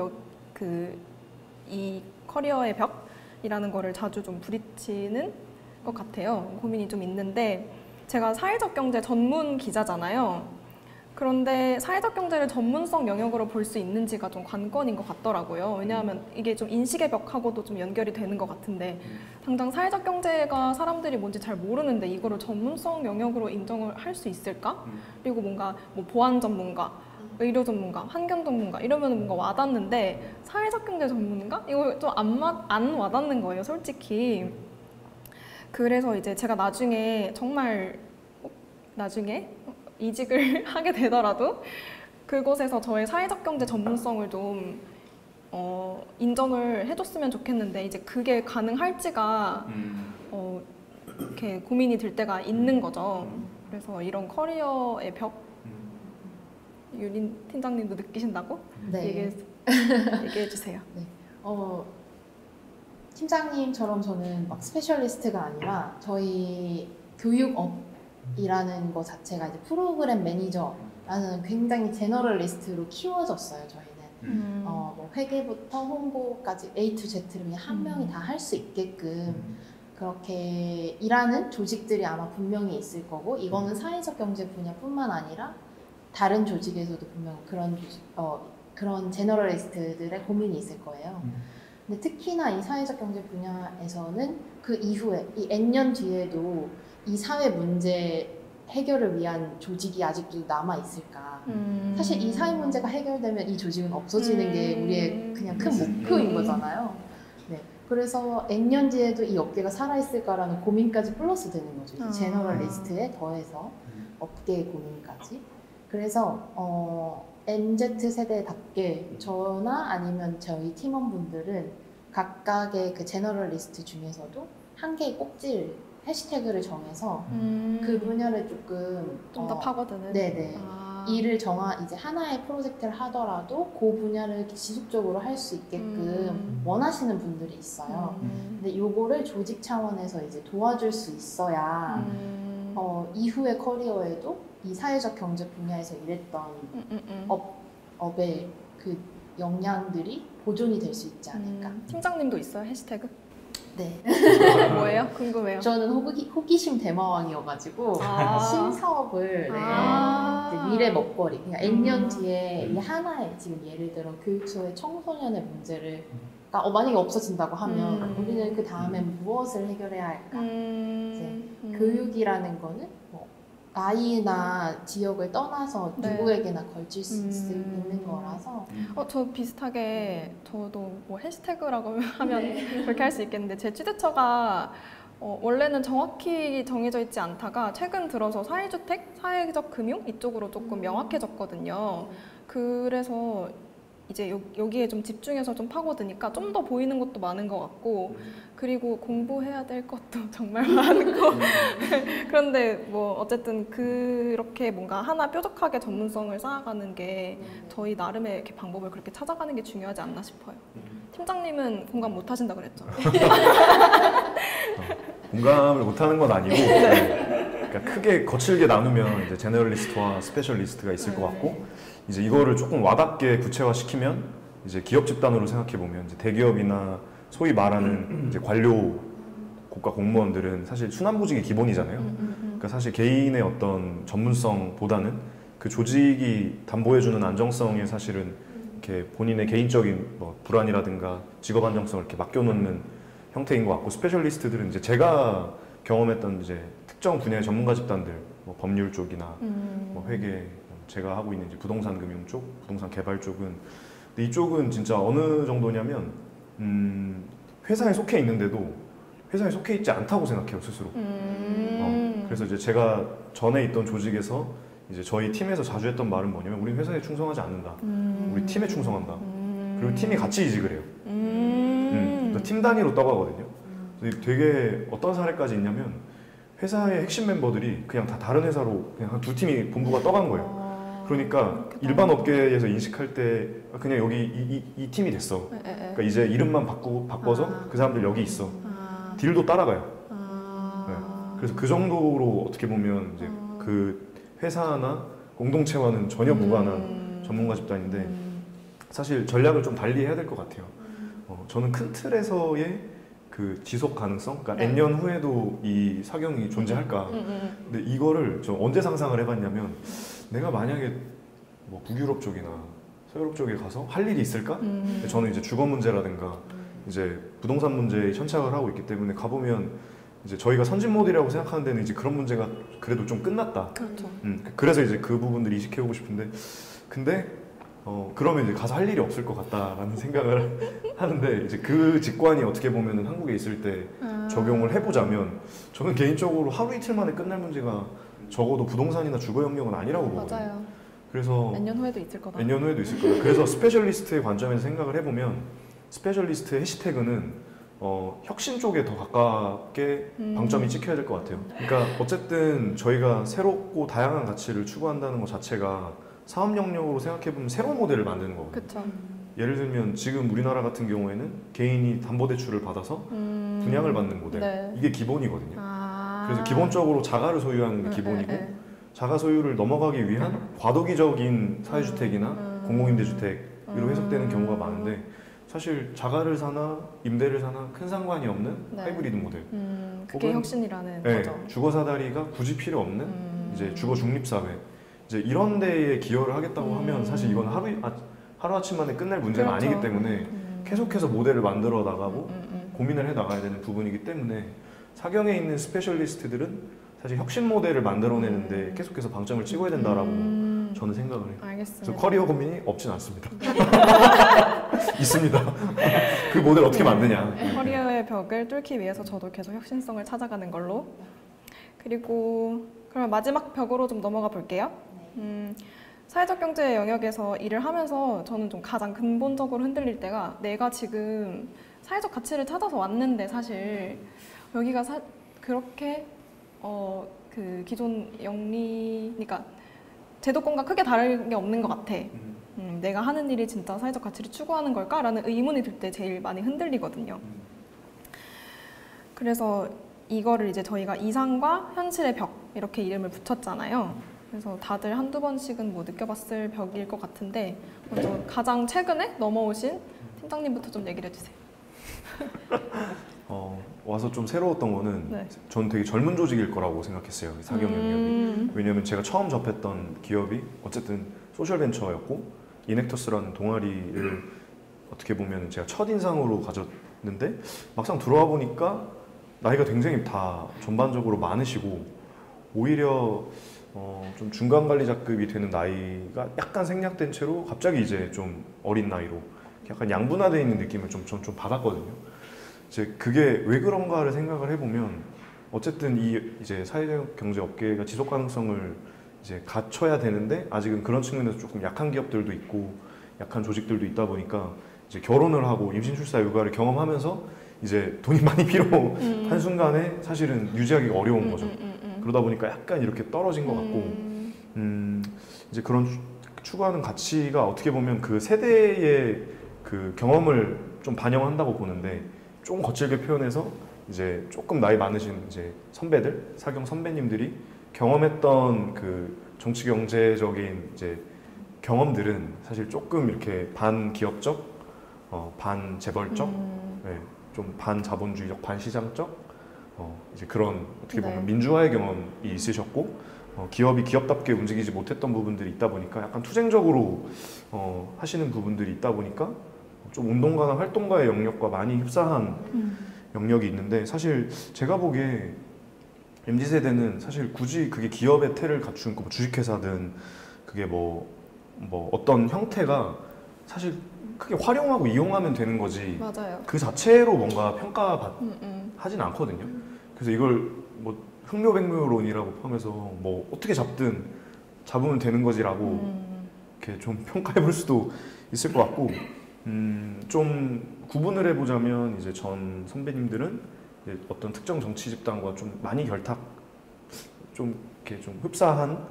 이 커리어의 벽이라는 거를 자주 좀 부딪히는 것 같아요. 고민이 좀 있는데, 제가 사회적 경제 전문 기자잖아요. 그런데 사회적 경제를 전문성 영역으로 볼 수 있는지가 좀 관건인 것 같더라고요. 왜냐하면 이게 좀 인식의 벽하고도 좀 연결이 되는 것 같은데, 당장 사회적 경제가 사람들이 뭔지 잘 모르는데 이거를 전문성 영역으로 인정을 할 수 있을까? 그리고 뭔가 뭐 보안 전문가, 의료 전문가, 환경 전문가 이러면 뭔가 와닿는데, 사회적 경제 전문가? 이거 좀 안 와닿는 거예요, 솔직히. 그래서 이제 제가 나중에 이직을 하게 되더라도 그곳에서 저의 사회적 경제 전문성을 좀 인정을 해줬으면 좋겠는데, 이제 그게 가능할지가 이렇게 고민이 들 때가 있는 거죠. 그래서 이런 커리어의 벽, 유린 팀장님도 느끼신다고? 네. 얘기해 주세요. 네. 팀장님처럼 저는 막 스페셜리스트가 아니라 저희 교육업이라는 것 자체가 이제 프로그램 매니저라는 굉장히 제너럴리스트로 키워졌어요, 저희는. 뭐 회계부터 홍보까지 A to Z를 그냥 한 명이 다 할 수 있게끔 그렇게 일하는 조직들이 아마 분명히 있을 거고, 이거는 사회적 경제 분야뿐만 아니라 다른 조직에서도 분명 그런 제너럴리스트들의 고민이 있을 거예요. 근데 특히나 이 사회적 경제 분야에서는 그 이후에 이 N년 뒤에도 이 사회 문제 해결을 위한 조직이 아직도 남아 있을까? 사실 이 사회 문제가 해결되면 이 조직은 없어지는 게 우리의 그냥 큰 목표인 거잖아요. 네. 그래서 N년 뒤에도 이 업계가 살아있을까라는 고민까지 플러스 되는 거죠. 이 제너럴리스트에 더해서 업계의 고민까지. 그래서 MZ세대답게 저나 아니면 저희 팀원분들은 각각의 그 제너럴리스트 중에서도 한 개의 꼭지를 해시태그를 정해서 그 분야를 조금 좀 더 파고드는. 네네. 아. 일을 이제 하나의 프로젝트를 하더라도 그 분야를 지속적으로 할 수 있게끔 원하시는 분들이 있어요. 근데 요거를 조직 차원에서 이제 도와줄 수 있어야 이후의 커리어에도 이 사회적 경제 분야에서 일했던 업의 그 역량들이 보존이 될 수 있지 않을까. 팀장님도 있어요, 해시태그? 네. 뭐예요? 궁금해요. 저는 호기심 대마왕이어가지고 신사업을 이제 미래 먹거리, 그냥 N년 뒤에 이 하나의 지금 예를 들어 교육소의 청소년의 문제를 만약에 없어진다고 하면 우리는 그 다음에 무엇을 해결해야 할까? 이제 교육이라는 거는 뭐 나이나 지역을 떠나서 네. 누구에게나 걸칠 수 있는 거라서. 저 비슷하게 저도 뭐 해시태그라고 하면 그렇게 할 수 있겠는데 제 취재처가 원래는 정확히 정해져 있지 않다가 최근 들어서 사회주택, 사회적 금융 이쪽으로 조금 명확해졌거든요. 그래서 이제 여기에 좀 집중해서 좀 파고드니까 좀 더 보이는 것도 많은 것 같고, 그리고 공부해야 될 것도 정말 많고 그런데 뭐 어쨌든 그렇게 뭔가 하나 뾰족하게 전문성을 쌓아가는 게 저희 나름의 이렇게 방법을 그렇게 찾아가는 게 중요하지 않나 싶어요. 팀장님은 공감 못 하신다 그랬죠? 공감을 못하는 건 아니고 그러니까 크게 거칠게 나누면 이제 제너럴리스트와 스페셜리스트가 있을 것 같고, 이제 이거를 조금 와닿게 구체화시키면 이제 기업 집단으로 생각해 보면 이제 대기업이나 소위 말하는 이제 관료 국가 공무원들은 사실 순환보직이 기본이잖아요. 그러니까 사실 개인의 어떤 전문성보다는 그 조직이 담보해주는 안정성에 사실은 이렇게 본인의 개인적인 뭐 불안이라든가 직업 안정성을 이렇게 맡겨놓는 형태인 것 같고, 스페셜리스트들은 이제 제가 경험했던 이제 특정 분야의 전문가 집단들, 뭐 법률 쪽이나 뭐 회계, 제가 하고 있는 이제 부동산 금융 쪽, 부동산 개발 쪽은, 근데 이쪽은 진짜 어느 정도냐면 회사에 속해 있는데도 회사에 속해 있지 않다고 생각해요, 스스로. 그래서 이제 제가 전에 있던 조직에서 이제 저희 팀에서 자주 했던 말은 뭐냐면, 우리 회사에 충성하지 않는다. 우리 팀에 충성한다. 그리고 팀이 같이 이직을 해요. 팀 단위로 떠가거든요. 되게 어떤 사례까지 있냐면, 회사의 핵심 member들이 그냥 다 다른 회사로 그냥 한 두 팀이 본부가 떠간 거예요. 그러니까 일반 업계에서 인식할 때 그냥 여기 이 팀이 됐어. 그러니까 이제 이름만 바꿔서 그 사람들 여기 있어. 딜도 따라가요. 네. 그래서 그 정도로 어떻게 보면 이제 그 회사나 공동체와는 전혀 무관한 전문가 집단인데, 사실 전략을 좀 달리 해야 될 것 같아요. 저는 큰 틀에서의 그 지속 가능성, 그러니까 N년 후에도 이 사경이 존재할까. 근데 이거를 저 언제 상상을 해봤냐면, 내가 만약에 뭐 북유럽 쪽이나 서유럽 쪽에 가서 할 일이 있을까? 저는 이제 주거 문제라든가 이제 부동산 문제에 천착을 하고 있기 때문에 가보면 이제 저희가 선진 모델이라고 생각하는 데는 이제 그런 문제가 그래도 좀 끝났다. 그렇죠. 그래서 이제 그 부분들을 이식해오고 싶은데, 근데 그러면 이제 가서 할 일이 없을 것 같다라는 생각을 하는데, 이제 그 직관이 어떻게 보면은 한국에 있을 때 적용을 해보자면, 저는 개인적으로 하루 이틀 만에 끝날 문제가 적어도 부동산이나 주거 영역은 아니라고 보거든요. 맞아요. 그래서 몇 년 후에도 있을 거다. 몇 년 후에도 있을 거다. 그래서 스페셜리스트의 관점에서 생각을 해보면, 스페셜리스트의 해시태그는 혁신 쪽에 더 가깝게 방점이 찍혀야 될 것 같아요. 그러니까 어쨌든 저희가 새롭고 다양한 가치를 추구한다는 것 자체가 사업 영역으로 생각해보면 새로운 모델을 만드는 거거든요. 그렇죠. 예를 들면 지금 우리나라 같은 경우에는 개인이 담보대출을 받아서 분양을 받는 모델, 네. 이게 기본이거든요. 그래서 기본적으로 자가를 소유하는 게 기본이고, 자가 소유를 넘어가기 위한 과도기적인 사회주택이나 공공임대주택으로 해석되는 경우가 많은데, 사실 자가를 사나 임대를 사나 큰 상관이 없는 하이브리드 모델. 그게 혹은, 혁신이라는 네, 거죠. 주거 사다리가 굳이 필요 없는 이제 주거 중립 사회. 이제 이런 데에 기여를 하겠다고 하면 사실 이건 하루아침 만에 끝날 문제는 그렇죠. 아니기 때문에 계속해서 모델을 만들어 나가고 고민을 해 나가야 되는 부분이기 때문에, 사경에 있는 스페셜리스트들은 사실 혁신 모델을 만들어내는데 계속해서 방점을 찍어야 된다라고 저는 생각을 해요. 알겠습니다. 그래서 커리어 고민이 없진 않습니다. 있습니다. 그 모델 어떻게 만드냐. 커리어의 벽을 뚫기 위해서 저도 계속 혁신성을 찾아가는 걸로. 그리고 그러면 마지막 벽으로 좀 넘어가 볼게요. 사회적 경제 영역에서 일을 하면서 저는 좀 가장 근본적으로 흔들릴 때가 내가 지금 사회적 가치를 찾아서 왔는데 사실 여기가 그렇게 그 기존 그러니까 제도권과 크게 다른 게 없는 것 같아. 내가 하는 일이 진짜 사회적 가치를 추구하는 걸까라는 의문이 들 때 제일 많이 흔들리거든요. 그래서 이거를 이제 저희가 이상과 현실의 벽 이렇게 이름을 붙였잖아요. 그래서 다들 한두 번씩은 뭐 느껴봤을 벽일 것 같은데 먼저 가장 최근에 넘어오신 팀장님부터 좀 얘기를 해주세요. 와서 좀 새로웠던 거는 네. 전 되게 젊은 조직일 거라고 생각했어요. 사경 영역이. 왜냐면 제가 처음 접했던 기업이 어쨌든 소셜벤처였고 이넥터스라는 동아리를 어떻게 보면 제가 첫인상으로 가졌는데 막상 들어와 보니까 나이가 굉장히 다 전반적으로 많으시고 오히려 좀 중간관리자급이 되는 나이가 약간 생략된 채로 갑자기 이제 좀 어린 나이로 약간 양분화되어 있는 느낌을 좀 받았거든요. 이제 그게 왜 그런가를 생각을 해보면 어쨌든 이제 사회적 경제 업계가 지속 가능성을 이제 갖춰야 되는데 아직은 그런 측면에서 조금 약한 기업들도 있고 약한 조직들도 있다 보니까 이제 결혼을 하고 임신 출산 육아를 경험하면서 이제 돈이 많이 필요한 순간에 사실은 유지하기가 어려운 거죠. 그러다 보니까 약간 이렇게 떨어진 것 같고 이제 그런 추구하는 가치가 어떻게 보면 그 세대의 그 경험을 좀 반영한다고 보는데 좀 거칠게 표현해서 이제 조금 나이 많으신 이제 선배들, 사경 선배님들이 경험했던 그 정치 경제적인 이제 경험들은 사실 조금 이렇게 반기업적, 반재벌적, 네, 좀 반자본주의적, 반시장적 이제 그런 어떻게 보면 네. 민주화의 경험이 있으셨고 기업이 기업답게 움직이지 못했던 부분들이 있다 보니까 약간 투쟁적으로 하시는 부분들이 있다 보니까 좀 운동가나 활동가의 영역과 많이 흡사한 영역이 있는데 사실 제가 보기에 MZ세대는 사실 굳이 그게 기업의 태를 갖춘 뭐 주식회사든 그게 뭐 어떤 형태가 사실 크게 활용하고 이용하면 되는 거지 맞아요. 그 자체로 뭔가 평가하진 않거든요. 그래서 이걸 뭐 흥묘백묘론이라고 하면서 뭐 어떻게 잡으면 되는 거지라고 이렇게 좀 평가해 볼 수도 있을 것 같고 좀 구분을 해보자면 이제 전 선배님들은 이제 어떤 특정 정치 집단과 좀 많이 좀 이렇게 좀 흡사한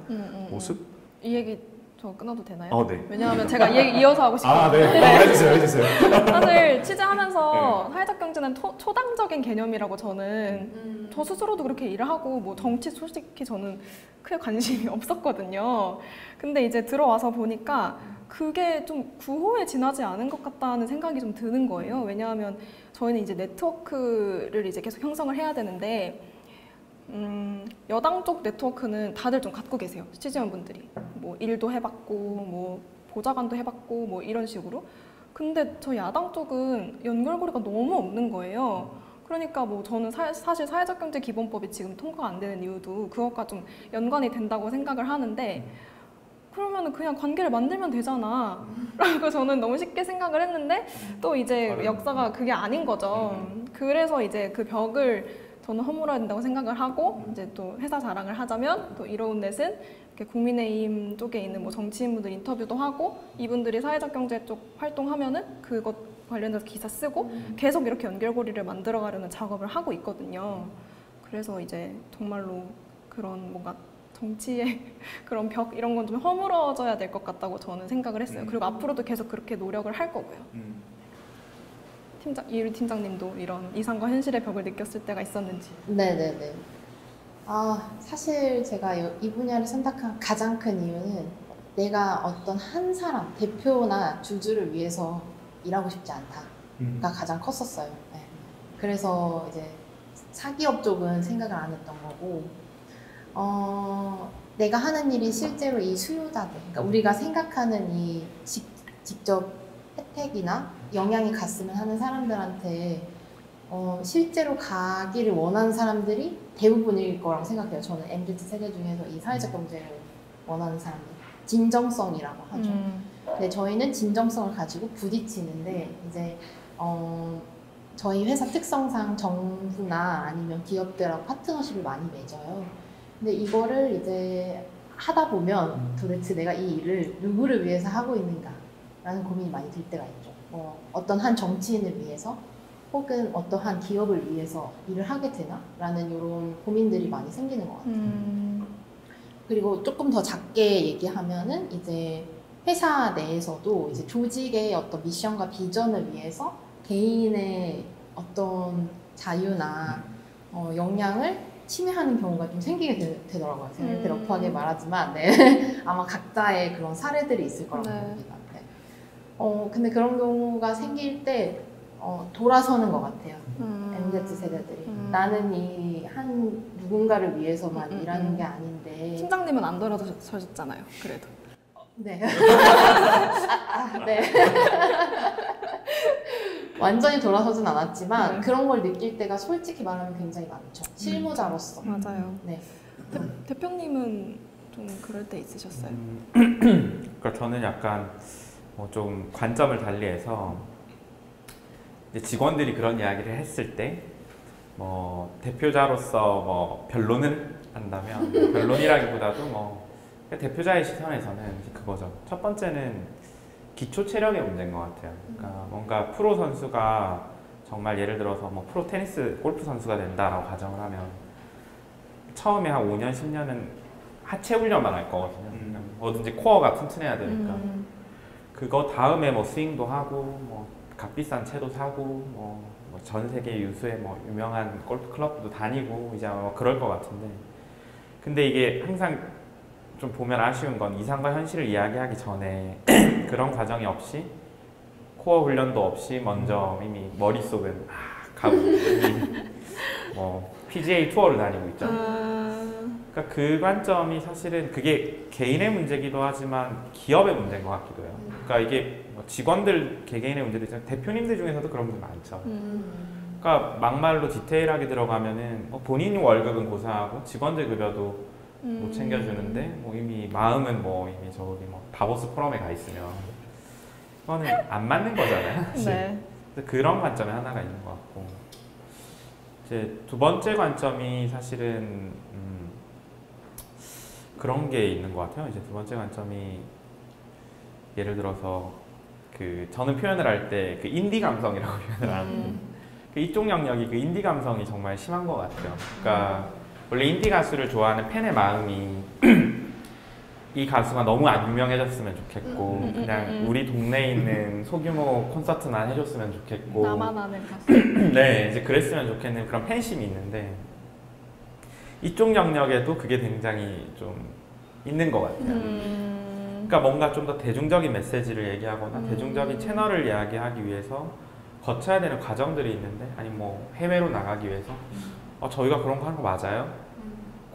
모습? 이 얘기 저 끊어도 되나요? 네. 왜냐하면 제가 이 얘기 이어서 하고 싶어요. 네. 해주세요. 사실 취재하면서 사회적 경제는 초당적인 개념이라고 저는 저 스스로도 그렇게 일을 하고 뭐 정치 솔직히 저는 크게 관심이 없었거든요. 근데 이제 들어와서 보니까 그게 좀 구호에 지나지 않은 것 같다는 생각이 좀 드는 거예요. 왜냐하면 저희는 이제 네트워크를 이제 계속 형성을 해야 되는데 여당 쪽 네트워크는 다들 좀 갖고 계세요. 취재원분들이 뭐 일도 해봤고 뭐 보좌관도 해봤고 뭐 이런 식으로. 근데 저 야당 쪽은 연결고리가 너무 없는 거예요. 그러니까 뭐 저는 사실 사회적경제기본법이 지금 통과가 안 되는 이유도 그것과 좀 연관이 된다고 생각을 하는데 그러면은 그냥 관계를 만들면 되잖아 라고 저는 너무 쉽게 생각을 했는데 또 이제 역사가 그게 아닌 거죠. 그래서 이제 그 벽을 저는 허물어야 된다고 생각을 하고 이제 또 회사 자랑을 하자면 또 이로운넷은 이렇게 국민의힘 쪽에 있는 뭐 정치인분들 인터뷰도 하고 이분들이 사회적 경제 쪽 활동하면은 그것 관련해서 기사 쓰고 계속 이렇게 연결고리를 만들어가려는 작업을 하고 있거든요. 그래서 이제 정말로 그런 뭔가 정치의 그런 벽 이런 건 좀 허물어져야 될 것 같다고 저는 생각을 했어요. 그리고 앞으로도 계속 그렇게 노력을 할 거고요. 이유리 팀장님도 이런 이상과 현실의 벽을 느꼈을 때가 있었는지. 네네네. 사실 제가 이 분야를 선택한 가장 큰 이유는 내가 어떤 한 사람, 대표나 주주를 위해서 일하고 싶지 않다가 가장 컸었어요. 네. 그래서 이제 사기업 쪽은 생각을 안 했던 거고, 내가 하는 일이 실제로 이 수요자들, 그러니까 우리가 생각하는 이 직접 혜택이나 영향이 갔으면 하는 사람들한테 실제로 가기를 원하는 사람들이 대부분일 거라고 생각해요. 저는 MZ 세대 중에서 이 사회적 경제를 원하는 사람들, 진정성이라고 하죠. 근데 저희는 진정성을 가지고 부딪히는데 이제 저희 회사 특성상 정부나 아니면 기업들하고 파트너십을 많이 맺어요. 근데 이거를 이제 하다 보면 도대체 내가 이 일을 누구를 위해서 하고 있는가라는 고민이 많이 들 때가 있죠. 어떤 한 정치인을 위해서 혹은 어떠한 기업을 위해서 일을 하게 되나? 라는 이런 고민들이 많이 생기는 것 같아요. 그리고 조금 더 작게 얘기하면은 이제 회사 내에서도 이제 조직의 어떤 미션과 비전을 위해서 개인의 어떤 자유나 역량을 침해하는 경우가 좀 생기게 되더라고요. 제가 이렇게 러프하게 말하지만 네. 아마 각자의 그런 사례들이 있을 거라고 봅니다. 네. 근데 그런 경우가 생길 때 돌아서는 것 같아요. MZ 세대들이. 나는 이 한 누군가를 위해서만 일하는 게 아닌데. 팀장님은 안 돌아서셨잖아요. 그래도. 네. 네. 완전히 돌아서진 않았지만 그런 걸 느낄 때가 솔직히 말하면 굉장히 많죠. 실무자로서. 맞아요. 네. 대표님은 좀 그럴 때 있으셨어요? 그러니까 저는 약간 좀 관점을 달리해서 이제 직원들이 그런 이야기를 했을 때 대표자로서 별로는 한다면 별론이라기보다도 대표자의 시선에서는 그거죠. 첫 번째는 기초 체력의 문제인 것 같아요. 그러니까 뭔가 프로 선수가 정말 예를 들어서 프로 테니스 골프 선수가 된다라고 가정을 하면 처음에 한 5년, 10년은 하체 훈련만 할 거거든요. 뭐든지 코어가 튼튼해야 되니까. 그거 다음에 스윙도 하고 값비싼 채도 사고 전 세계 유수의 유명한 골프 클럽도 다니고 이제 아마 그럴 것 같은데, 근데 이게 항상 좀 보면 아쉬운 건 이상과 현실을 이야기하기 전에 그런 과정이 없이 코어 훈련도 없이 먼저 이미 머릿속은 가고 이미 PGA 투어를 다니고 있죠. 그러니까 그 관점이 사실은 그게 개인의 문제기도 하지만 기업의 문제인 것 같기도 해요. 그러니까 이게 직원들 개개인의 문제도 있지만 대표님들 중에서도 그런 분 많죠. 그러니까 막말로 디테일하게 들어가면은 본인 월급은 고사하고 직원들 급여도 못 챙겨주는데 이미 마음은 이미 저기 다보스 포럼에 가 있으면 그거는 안 맞는 거잖아요. 네. 그래서 그런 관점이 하나가 있는 것 같고, 이제 두 번째 관점이 사실은 그런 게 있는 것 같아요. 이제 두 번째 관점이 예를 들어서 저는 표현을 할 때 인디 감성이라고 표현을 하는데 이쪽 영역이 인디 감성이 정말 심한 것 같아요. 그러니까 원래 인디 가수를 좋아하는 팬의 마음이 이 가수가 너무 안 유명해졌으면 좋겠고 그냥 우리 동네에 있는 소규모 콘서트만 해줬으면 좋겠고 나만 아는 가수. 네, 이제 그랬으면 좋겠는 그런 팬심이 있는데 이쪽 영역에도 그게 굉장히 좀 있는 것 같아요. 그러니까 뭔가 좀 더 대중적인 메시지를 얘기하거나 대중적인 채널을 이야기하기 위해서 거쳐야 되는 과정들이 있는데, 아니 해외로 나가기 위해서 저희가 그런 거 하는 거 맞아요?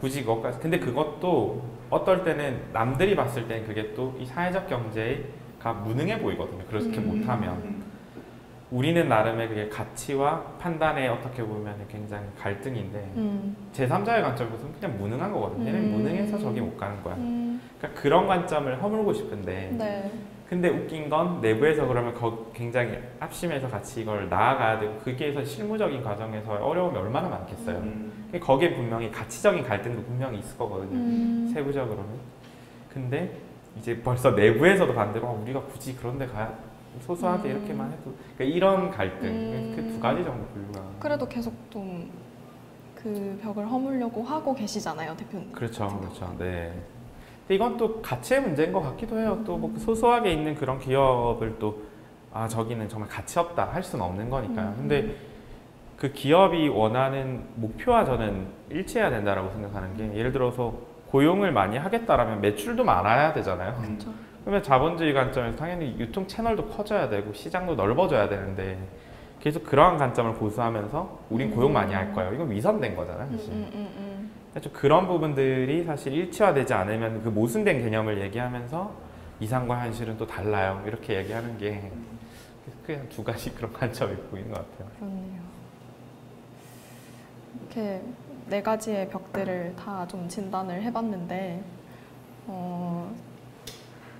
굳이 그것까지. 근데 그것도 어떨 때는 남들이 봤을 때는 그게 또 이 사회적 경제가 무능해 보이거든요. 그렇게 못하면. 우리는 나름의 그게 가치와 판단에 어떻게 보면 굉장히 갈등인데 제3자의 관점에서는 그냥 무능한 거거든요. 얘는 무능해서 저기 못 가는 거야. 그러니까 그런 관점을 허물고 싶은데 네. 근데 웃긴 건 내부에서 그러면 굉장히 합심해서 같이 이걸 나아가야 되고 거기에서 실무적인 과정에서 어려움이 얼마나 많겠어요. 거기에 분명히 가치적인 갈등도 분명히 있을 거거든요. 세부적으로는. 근데 이제 벌써 내부에서도 반대로 우리가 굳이 그런 데 가야 소소하게 이렇게만 해도 그러니까 이런 갈등 그 두 가지 정도 분류가. 그래도 계속 좀 그 벽을 허물려고 하고 계시잖아요, 대표님. 그렇죠, 그렇죠. 네. 근데 이건 또 가치의 문제인 것 같기도 해요. 또 소소하게 있는 그런 기업을 또 저기는 정말 가치 없다 할 수는 없는 거니까요. 근데 그 기업이 원하는 목표와 저는 일치해야 된다라고 생각하는 게, 예를 들어서 고용을 많이 하겠다라면 매출도 많아야 되잖아요. 그렇죠. 그러면 자본주의 관점에서 당연히 유통 채널도 커져야 되고 시장도 넓어져야 되는데 계속 그러한 관점을 고수하면서 우린 고용 많이 할 거예요. 이건 위선된 거잖아요, 사실. 좀 그런 부분들이 사실 일치화되지 않으면 그 모순된 개념을 얘기하면서 이상과 현실은 또 달라요. 이렇게 얘기하는 게 그냥 두 가지 그런 관점이 보이는 것 같아요. 그렇네요. 이렇게 네 가지의 벽들을 다 좀 진단을 해봤는데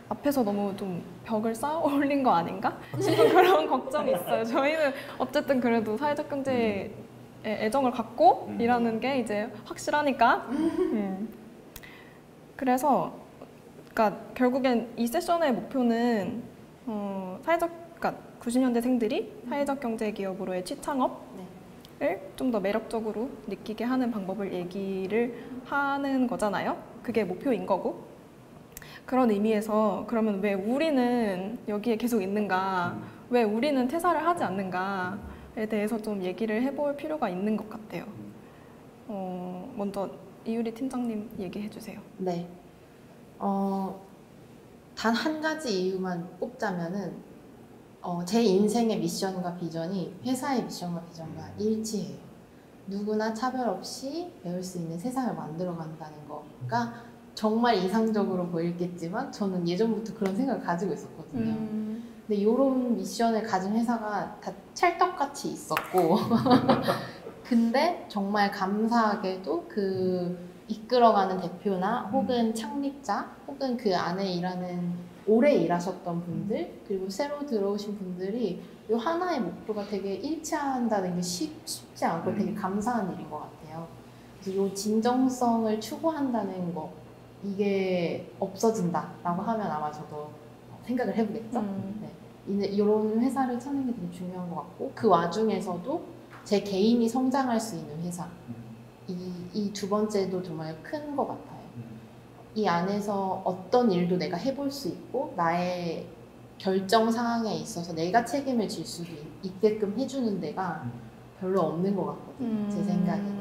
앞에서 너무 좀 벽을 쌓아 올린 거 아닌가 싶은 그런 걱정이 있어요. 저희는 어쨌든 그래도 사회적 경제에 애정을 갖고 일하는 게 이제 확실하니까 그래서 그러니까 결국엔 이 세션의 목표는 그러니까 90년대생들이 사회적 경제 기업으로의 취창업을 좀 더 매력적으로 느끼게 하는 방법을 얘기를 하는 거잖아요. 그게 목표인 거고. 그런 의미에서 그러면 왜 우리는 여기에 계속 있는가, 왜 우리는 퇴사를 하지 않는가에 대해서 좀 얘기를 해볼 필요가 있는 것 같아요. 먼저 이유리 팀장님 얘기해 주세요. 네. 단 한 가지 이유만 꼽자면은 제 인생의 미션과 비전이 회사의 미션과 비전과 일치해요. 누구나 차별 없이 배울 수 있는 세상을 만들어 간다는 거가 정말 이상적으로 보이겠지만 저는 예전부터 그런 생각을 가지고 있었거든요. 근데 이런 미션을 가진 회사가 다 찰떡같이 있었고 근데 정말 감사하게도 그 이끌어가는 대표나 혹은 창립자 혹은 그 안에 오래 일하셨던 분들 그리고 새로 들어오신 분들이 이 하나의 목표가 되게 일치한다는 게 쉽지 않고 되게 감사한 일인 것 같아요. 그래서 이 진정성을 추구한다는 거 이게 없어진다라고 하면 아마 저도 생각을 해보겠죠. 네. 이런 회사를 찾는 게 되게 중요한 것 같고 그 와중에서도 제 개인이 성장할 수 있는 회사 이 두 번째도 정말 큰 것 같아요. 이 안에서 어떤 일도 내가 해볼 수 있고 나의 결정 사항에 있어서 내가 책임을 질 수도 있게끔 해주는 데가 별로 없는 것 같거든요. 제 생각에는.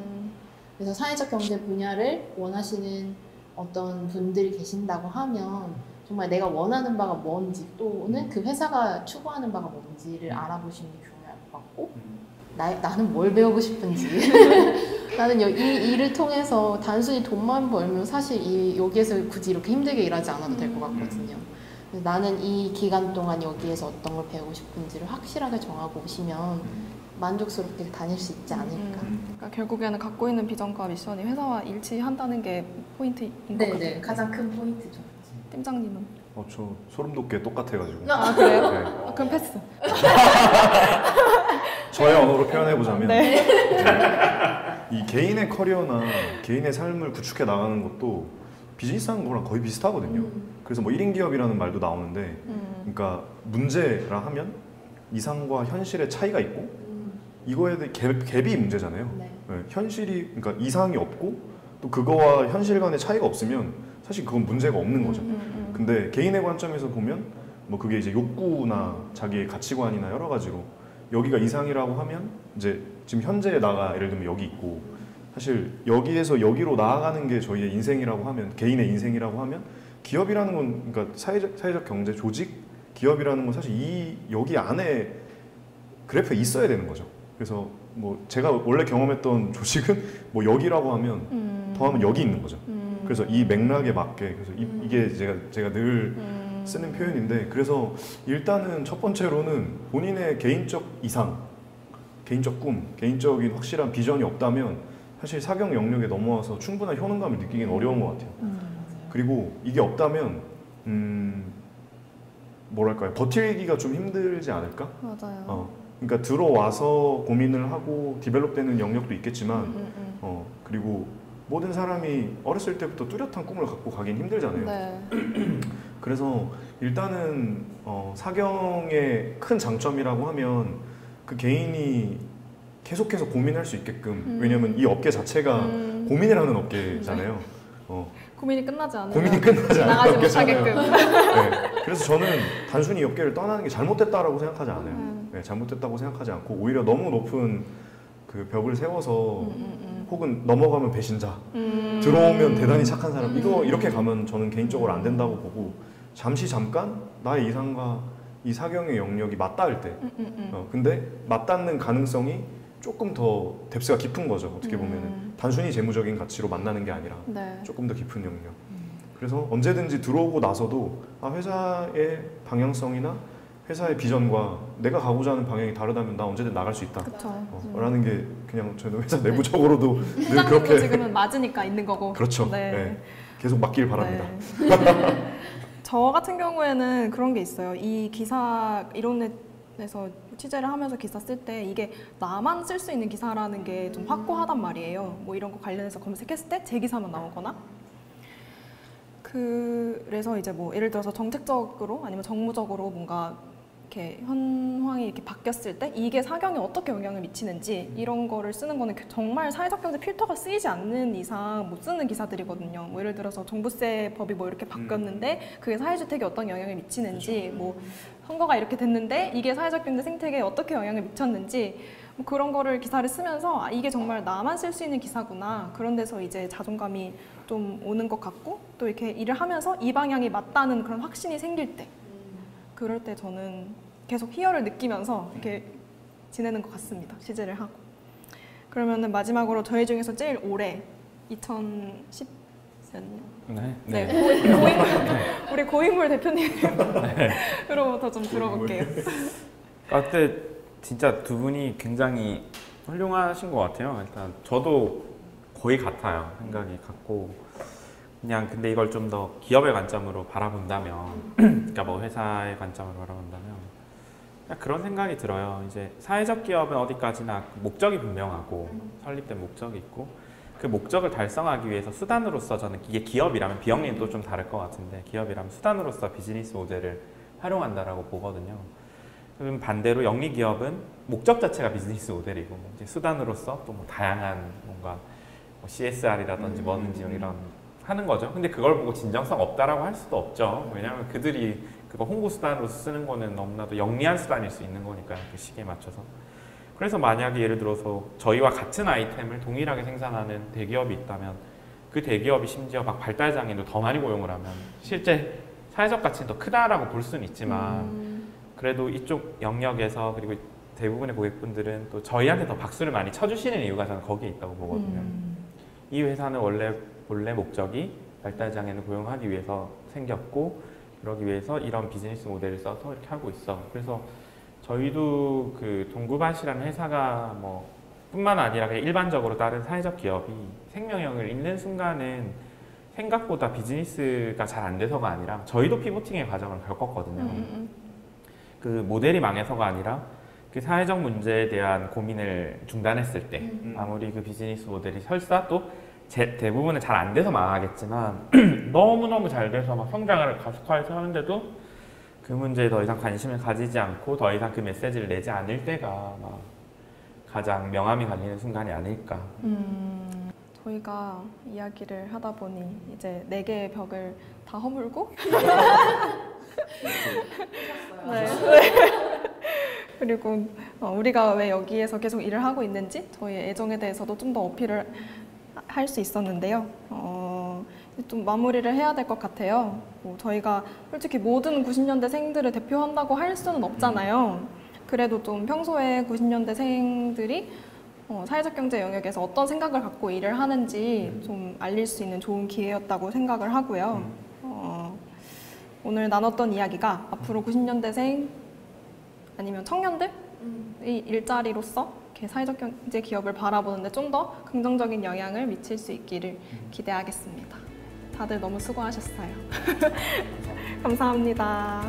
그래서 사회적 경제 분야를 원하시는 어떤 분들이 계신다고 하면 정말 내가 원하는 바가 뭔지 또는 그 회사가 추구하는 바가 뭔지를 알아보시는 게 중요할 것 같고 나는 뭘 배우고 싶은지 나는 이 일을 통해서 단순히 돈만 벌면 사실 여기에서 굳이 이렇게 힘들게 일하지 않아도 될 것 같거든요. 나는 이 기간 동안 여기에서 어떤 걸 배우고 싶은지를 확실하게 정하고 오시면 만족스럽게 다닐 수 있지 않을까. 그러니까 결국에는 갖고 있는 비전과 미션이 회사와 일치한다는 게 포인트인 것 같아요. 네, 가장 큰 포인트죠. 팀장님은? 저 소름 돋게 똑같아가지고. 아 그래요? 네. 그럼 패스. 저의 언어로 표현해보자면 네. 이 개인의 커리어나 개인의 삶을 구축해 나가는 것도 비즈니스 하는 거랑 거의 비슷하거든요. 그래서 뭐 1인 기업이라는 말도 나오는데 그러니까 문제라 하면 이상과 현실의 차이가 있고 이거에 대해 갭이 문제잖아요. 네. 네, 현실이 그러니까 이상이 없고 또 그거와 현실 간의 차이가 없으면 사실 그건 문제가 없는 거죠. 근데 개인의 관점에서 보면 뭐 그게 이제 욕구나 자기의 가치관이나 여러 가지로 여기가 이상이라고 하면 이제 지금 현재에 예를 들면 여기 있고 사실 여기에서 여기로 나아가는 게 저희의 인생이라고 하면 개인의 인생이라고 하면 기업이라는 건 그러니까 사회적 경제 조직 기업이라는 건 사실 여기 안에 그래프에 있어야 되는 거죠. 그래서 뭐 제가 원래 경험했던 조직은 뭐 여기라고 하면 더하면 여기 있는 거죠. 그래서 이 맥락에 맞게 그래서 이게 제가 늘 쓰는 표현인데 그래서 일단은 첫 번째로는 본인의 개인적 이상, 개인적 꿈, 개인적인 확실한 비전이 없다면 사실 사경 영역에 넘어와서 충분한 효능감을 느끼기는 어려운 것 같아요. 그리고 이게 없다면 뭐랄까요 버티기가 좀 힘들지 않을까? 맞아요. 그러니까 들어와서 고민을 하고 디벨롭되는 영역도 있겠지만 그리고 모든 사람이 어렸을 때부터 뚜렷한 꿈을 갖고 가긴 힘들잖아요. 네. 그래서 일단은 사경의 큰 장점이라고 하면 그 개인이 계속해서 고민할 수 있게끔 왜냐면 이 업계 자체가 고민을 하는 업계잖아요. 고민이 끝나지 않아요. 고민이 끝나지 않는 나가지 업계잖아요. 못하게끔. 네. 그래서 저는 단순히 이 업계를 떠나는 게 잘못됐다라고 생각하지 않아요. 네, 잘못됐다고 생각하지 않고 오히려 너무 높은 그 벽을 세워서 혹은 넘어가면 배신자, 들어오면 대단히 착한 사람 이렇게 가면 저는 개인적으로 안 된다고 보고 잠깐 나의 이상과 이 사경의 영역이 맞닿을 때 근데 맞닿는 가능성이 조금 더 뎁스가 깊은 거죠. 어떻게 보면은 단순히 재무적인 가치로 만나는 게 아니라 네. 조금 더 깊은 영역. 그래서 언제든지 들어오고 나서도 회사의 방향성이나 회사의 비전과 내가 가고자 하는 방향이 다르다면 나 언제든 나갈 수 있다. 그렇죠. 라는 게 그냥 저는 회사 내부적으로도 늘 팀장님도 그렇게 지금은 맞으니까 있는 거고. 그렇죠. 네. 네. 계속 맞길 바랍니다. 네. 저 같은 경우에는 그런 게 있어요. 이 기사 이론에서 취재를 하면서 기사 쓸 때 이게 나만 쓸 수 있는 기사라는 게 좀 확고하단 말이에요. 뭐 이런 거 관련해서 검색했을 때 제 기사만 나오거나. 그래서 이제 뭐 예를 들어서 정책적으로 아니면 정무적으로 뭔가 이렇게 현황이 이렇게 바뀌었을 때 이게 사경에 어떻게 영향을 미치는지 이런 거를 쓰는 거는 정말 사회적 경제 필터가 쓰이지 않는 이상 못 쓰는 기사들이거든요. 뭐 예를 들어서 종부세 법이 뭐 이렇게 바뀌었는데 그게 사회주택에 어떤 영향을 미치는지, 뭐 선거가 이렇게 됐는데 이게 사회적 경제 생태계에 어떻게 영향을 미쳤는지, 뭐 그런 거를 기사를 쓰면서 아, 이게 정말 나만 쓸 수 있는 기사구나. 그런 데서 이제 자존감이 좀 오는 것 같고, 또 이렇게 일을 하면서 이 방향이 맞다는 그런 확신이 생길 때, 그럴 때 저는 계속 희열을 느끼면서 이렇게 지내는 것 같습니다. 취재를 하고. 그러면은 마지막으로 저희 중에서 제일 올해 2010 몇 년? 네. 우리 고인물 대표님으로부터 좀 들어볼게요. 그때 진짜 두 분이 굉장히 훌륭하신 것 같아요. 일단 저도 거의 같아요. 생각이 같고, 그냥 근데 이걸 좀 더 기업의 관점으로 바라본다면, 그러니까 뭐 회사의 관점으로 바라본다면 그냥 그런 생각이 들어요. 이제 사회적 기업은 어디까지나 목적이 분명하고 설립된 목적이 있고, 그 목적을 달성하기 위해서 수단으로서, 저는 이게 기업이라면, 비영리는 또 좀 다를 것 같은데 기업이라면 수단으로서 비즈니스 모델을 활용한다라고 보거든요. 그럼 반대로 영리 기업은 목적 자체가 비즈니스 모델이고 이제 수단으로서 또 뭐 다양한 뭔가 뭐 CSR이라든지 뭐든지 이런 하는 거죠. 근데 그걸 보고 진정성 없다라고 할 수도 없죠. 왜냐하면 그들이 그거 홍보 수단으로 쓰는 거는 너무나도 영리한 수단일 수 있는 거니까요. 그 시기에 맞춰서. 그래서 만약에 예를 들어서 저희와 같은 아이템을 동일하게 생산하는 대기업이 있다면 그 대기업이 심지어 막 발달장애인을 더 많이 고용을 하면 실제 사회적 가치는 더 크다라고 볼 수는 있지만 그래도 이쪽 영역에서, 그리고 대부분의 고객분들은 또 저희한테 더 박수를 많이 쳐주시는 이유가 저는 거기에 있다고 보거든요. 이 회사는 본래 목적이 발달장애인을 고용하기 위해서 생겼고, 그러기 위해서 이런 비즈니스 모델을 써서 이렇게 하고 있어. 그래서 저희도 그 동구밭이라는 회사가 뭐 뿐만 아니라 그냥 일반적으로 다른 사회적 기업이 생명력을 잃는 순간은 생각보다 비즈니스가 잘 안 돼서가 아니라 저희도 피보팅의 과정을 겪었거든요. 그 모델이 망해서가 아니라 그 사회적 문제에 대한 고민을 중단했을 때 아무리 그 비즈니스 모델이 설사 또 대부분은 잘 안 돼서 망하겠지만 너무너무 잘 돼서 막 성장을 가속화해서 하는데도 그 문제에 더 이상 관심을 가지지 않고 더 이상 그 메시지를 내지 않을 때가 막 가장 명암이 갈리는 순간이 아닐까. 저희가 이야기를 하다 보니 이제 4개의 벽을 다 허물고 네. 그리고 우리가 왜 여기에서 계속 일을 하고 있는지 저희의 애정에 대해서도 좀 더 어필을 할 수 있었는데요. 좀 마무리를 해야 될 것 같아요. 뭐 저희가 솔직히 모든 90년대생들을 대표한다고 할 수는 없잖아요. 그래도 좀 평소에 90년대생들이 사회적 경제 영역에서 어떤 생각을 갖고 일을 하는지 좀 알릴 수 있는 좋은 기회였다고 생각을 하고요. 오늘 나눴던 이야기가 앞으로 90년대생 아니면 청년들이 일자리로서 이렇게 사회적 경제 기업을 바라보는데 좀 더 긍정적인 영향을 미칠 수 있기를 기대하겠습니다. 다들 너무 수고하셨어요. 감사합니다.